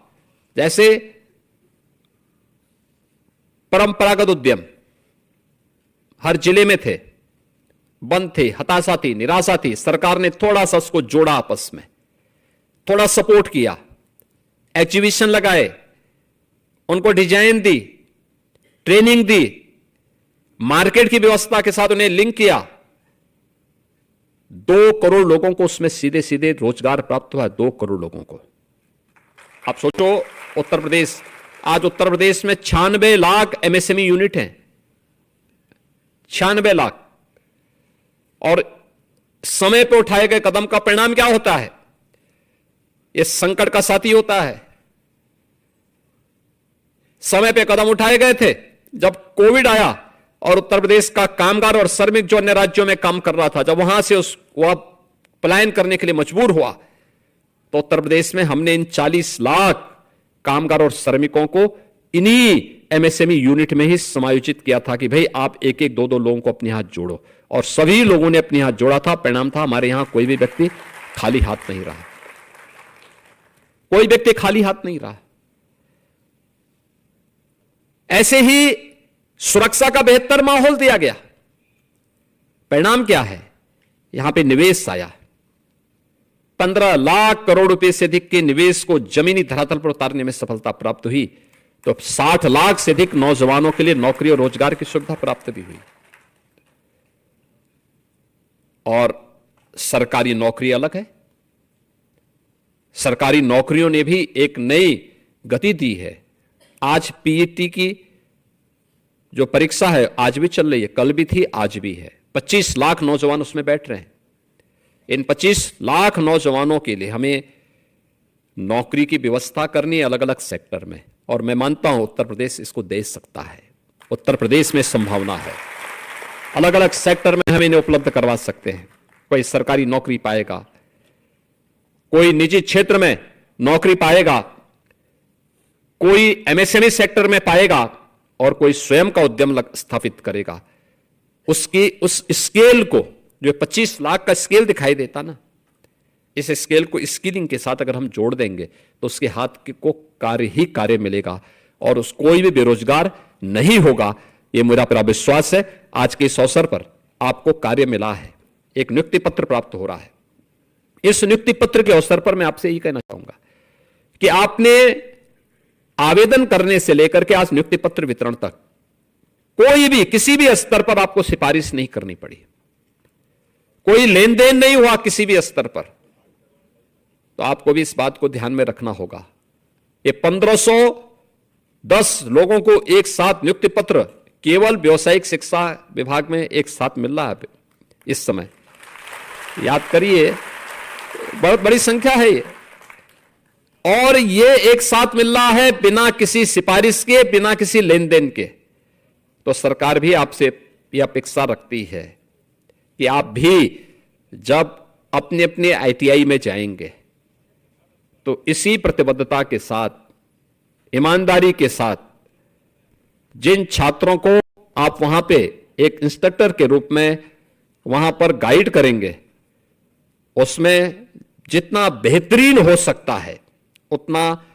जैसे परंपरागत उद्यम हर जिले में थे, बंद थे, हताशा थी, निराशा थी। सरकार ने थोड़ा सा उसको जोड़ा, आपस में थोड़ा सपोर्ट किया, एग्जीबिशन लगाए, उनको डिजाइन दी, ट्रेनिंग दी, मार्केट की व्यवस्था के साथ उन्हें लिंक किया। 2 करोड़ लोगों को उसमें सीधे सीधे रोजगार प्राप्त हुआ, 2 करोड़ लोगों को। आप सोचो, उत्तर प्रदेश, आज उत्तर प्रदेश में 96 लाख एमएसएमई यूनिट हैं, 96 लाख। और समय पर उठाए गए कदम का परिणाम क्या होता है? यह संकट का साथी होता है। समय पे कदम उठाए गए थे, जब कोविड आया और उत्तर प्रदेश का कामगार और श्रमिक जो अन्य राज्यों में काम कर रहा था, जब वहां से वह पलायन करने के लिए मजबूर हुआ, तो उत्तर प्रदेश में हमने इन 40 लाख कामगार और श्रमिकों को इन्हीं एमएसएमई यूनिट में ही समायोजित किया था कि भाई आप एक एक 2-2 लोगों को अपने हाथ जोड़ो। और सभी लोगों ने अपने हाथ जोड़ा था। परिणाम था, हमारे यहां कोई भी व्यक्ति खाली हाथ नहीं रहा, कोई व्यक्ति खाली हाथ नहीं रहा। ऐसे ही सुरक्षा का बेहतर माहौल दिया गया। परिणाम क्या है? यहां पे निवेश आया, 15 लाख करोड़ रुपए से अधिक के निवेश को जमीनी धरातल पर उतारने में सफलता प्राप्त हुई। तो 60 लाख से अधिक नौजवानों के लिए नौकरी और रोजगार की सुविधा प्राप्त भी हुई। और सरकारी नौकरी अलग है, सरकारी नौकरियों ने भी एक नई गति दी है। आज पीईटी की जो परीक्षा है आज भी चल रही है, कल भी थी, आज भी है। 25 लाख नौजवान उसमें बैठ रहे हैं। इन 25 लाख नौजवानों के लिए हमें नौकरी की व्यवस्था करनी है अलग अलग सेक्टर में, और मैं मानता हूं उत्तर प्रदेश इसको दे सकता है। उत्तर प्रदेश में संभावना है, अलग अलग सेक्टर में हम इन्हें उपलब्ध करवा सकते हैं। कोई सरकारी नौकरी पाएगा, कोई निजी क्षेत्र में नौकरी पाएगा, कोई एमएसएमई सेक्टर में पाएगा, और कोई स्वयं का उद्यम स्थापित करेगा। उसकी उस स्केल को, जो 25 लाख का स्केल दिखाई देता ना, इस स्केल को स्किलिंग के साथ अगर हम जोड़ देंगे तो उसके हाथ को कार्य ही कार्य मिलेगा, और उस कोई भी बेरोजगार नहीं होगा। यह मेरा पूरा विश्वास है। आज के इस अवसर पर आपको कार्य मिला है, एक नियुक्ति पत्र प्राप्त हो रहा है। इस नियुक्ति पत्र के अवसर पर मैं आपसे यही कहना चाहूंगा कि आपने आवेदन करने से लेकर के आज नियुक्ति पत्र वितरण तक कोई भी किसी भी स्तर पर आपको सिफारिश नहीं करनी पड़ी, कोई लेन देन नहीं हुआ किसी भी स्तर पर। तो आपको भी इस बात को ध्यान में रखना होगा। ये 1510 लोगों को एक साथ नियुक्ति पत्र केवल व्यावसायिक शिक्षा विभाग में एक साथ मिल रहा है इस समय। याद करिए, बहुत बड़ी संख्या है ये, और ये एक साथ मिल रहा है बिना किसी सिफारिश के, बिना किसी लेन देन के। तो सरकार भी आपसे यह अपेक्षा रखती है कि आप भी जब अपने अपने आईटीआई में जाएंगे तो इसी प्रतिबद्धता के साथ, ईमानदारी के साथ, जिन छात्रों को आप वहां पे एक इंस्ट्रक्टर के रूप में वहां पर गाइड करेंगे, उसमें जितना बेहतरीन हो सकता है उतना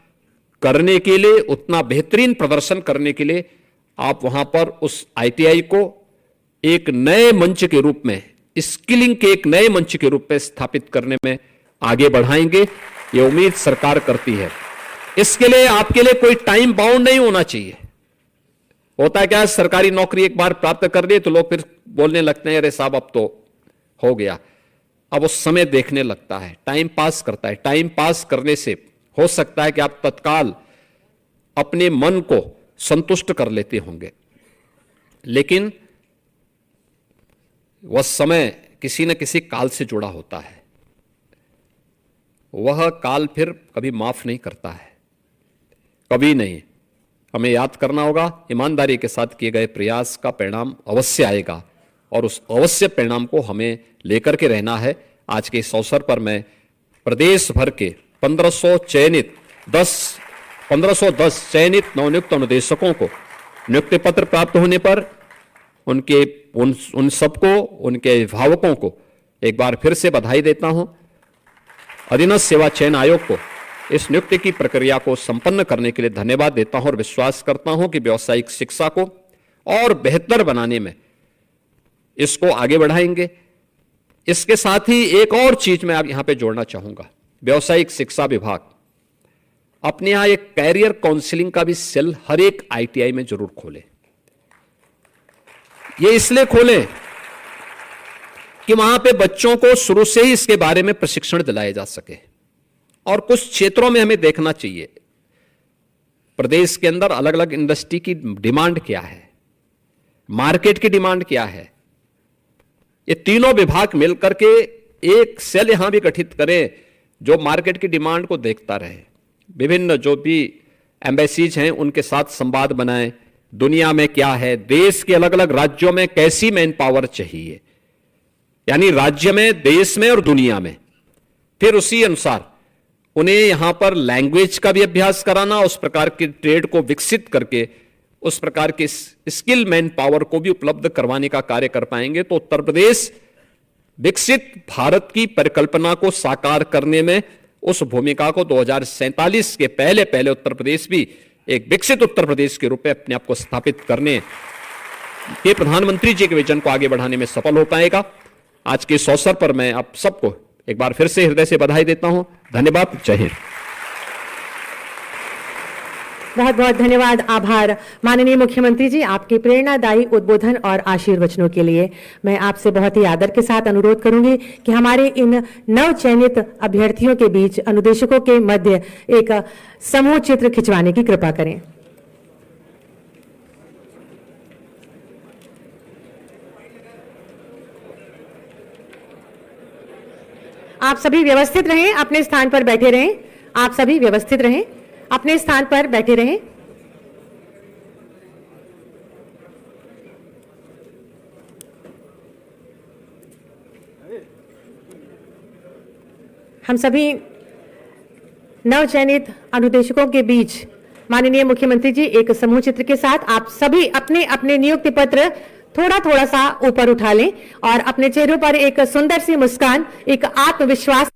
करने के लिए, उतना बेहतरीन प्रदर्शन करने के लिए आप वहां पर उस आईटीआई को एक नए मंच के रूप में, स्किलिंग के एक नए मंच के रूप में स्थापित करने में आगे बढ़ाएंगे। ये उम्मीद सरकार करती है। इसके लिए आपके लिए कोई टाइम बाउंड नहीं होना चाहिए। होता है क्या, सरकारी नौकरी एक बार प्राप्त कर ली तो लोग फिर बोलने लगते हैं, अरे साहब अब तो हो गया। अब उस समय देखने लगता है, टाइम पास करता है। टाइम पास करने से हो सकता है कि आप तत्काल अपने मन को संतुष्ट कर लेते होंगे, लेकिन वह समय किसी न किसी काल से जुड़ा होता है। वह काल फिर कभी माफ नहीं करता है, कभी नहीं। हमें याद करना होगा, ईमानदारी के साथ किए गए प्रयास का परिणाम अवश्य आएगा, और उस अवश्य परिणाम को हमें लेकर के रहना है। आज के इस अवसर पर मैं प्रदेश भर के 1510 चयनित नवनियुक्त अनुदेशकों को नियुक्ति पत्र प्राप्त होने पर उन सबको, उनके अभिभावकों को एक बार फिर से बधाई देता हूं। अधीनस्थ सेवा चयन आयोग को इस नियुक्ति की प्रक्रिया को संपन्न करने के लिए धन्यवाद देता हूं और विश्वास करता हूं कि व्यावसायिक शिक्षा को और बेहतर बनाने में इसको आगे बढ़ाएंगे। इसके साथ ही एक और चीज मैं अब यहां पे जोड़ना चाहूंगा। व्यावसायिक शिक्षा विभाग अपने यहां एक कैरियर काउंसलिंग का भी सेल हर एक आईटीआई में जरूर खोले। ये इसलिए खोले कि वहां पे बच्चों को शुरू से ही इसके बारे में प्रशिक्षण दिलाया जा सके। और कुछ क्षेत्रों में हमें देखना चाहिए प्रदेश के अंदर अलग अलग इंडस्ट्री की डिमांड क्या है, मार्केट की डिमांड क्या है। ये तीनों विभाग मिलकर के एक सेल यहां भी गठित करें जो मार्केट की डिमांड को देखता रहे। विभिन्न जो भी एम्बेसीज हैं उनके साथ संवाद बनाएं, दुनिया में क्या है, देश के अलग अलग राज्यों में कैसी मैन पावर चाहिए, यानी राज्य में, देश में और दुनिया में। फिर उसी अनुसार उन्हें यहां पर लैंग्वेज का भी अभ्यास कराना, उस प्रकार के ट्रेड को विकसित करके उस प्रकार के स्किल मैन पावर को भी उपलब्ध करवाने का कार्य कर पाएंगे तो उत्तर प्रदेश विकसित भारत की परिकल्पना को साकार करने में उस भूमिका को 2047 के पहले पहले उत्तर प्रदेश भी एक विकसित उत्तर प्रदेश के रूप में अपने आप को स्थापित करने के प्रधानमंत्री जी के विजन को आगे बढ़ाने में सफल हो पाएगा। आज के इस अवसर पर मैं आप सबको एक बार फिर से हृदय से बधाई देता हूं। धन्यवाद। जय हिंद। बहुत बहुत धन्यवाद, आभार माननीय मुख्यमंत्री जी आपके प्रेरणादायी उद्बोधन और आशीर्वचनों के लिए। मैं आपसे बहुत ही आदर के साथ अनुरोध करूंगी कि हमारे इन नव चयनित अभ्यर्थियों के बीच अनुदेशकों के मध्य एक समूह चित्र खिंचवाने की कृपा करें। आप सभी व्यवस्थित रहें, अपने स्थान पर बैठे रहें। आप सभी व्यवस्थित रहें, अपने स्थान पर बैठे रहें। हम सभी नवचयनित अनुदेशकों के बीच माननीय मुख्यमंत्री जी एक समूह चित्र के साथ आप सभी अपने अपने नियुक्ति पत्र थोड़ा सा ऊपर उठा लें और अपने चेहरों पर एक सुंदर सी मुस्कान, एक आत्मविश्वास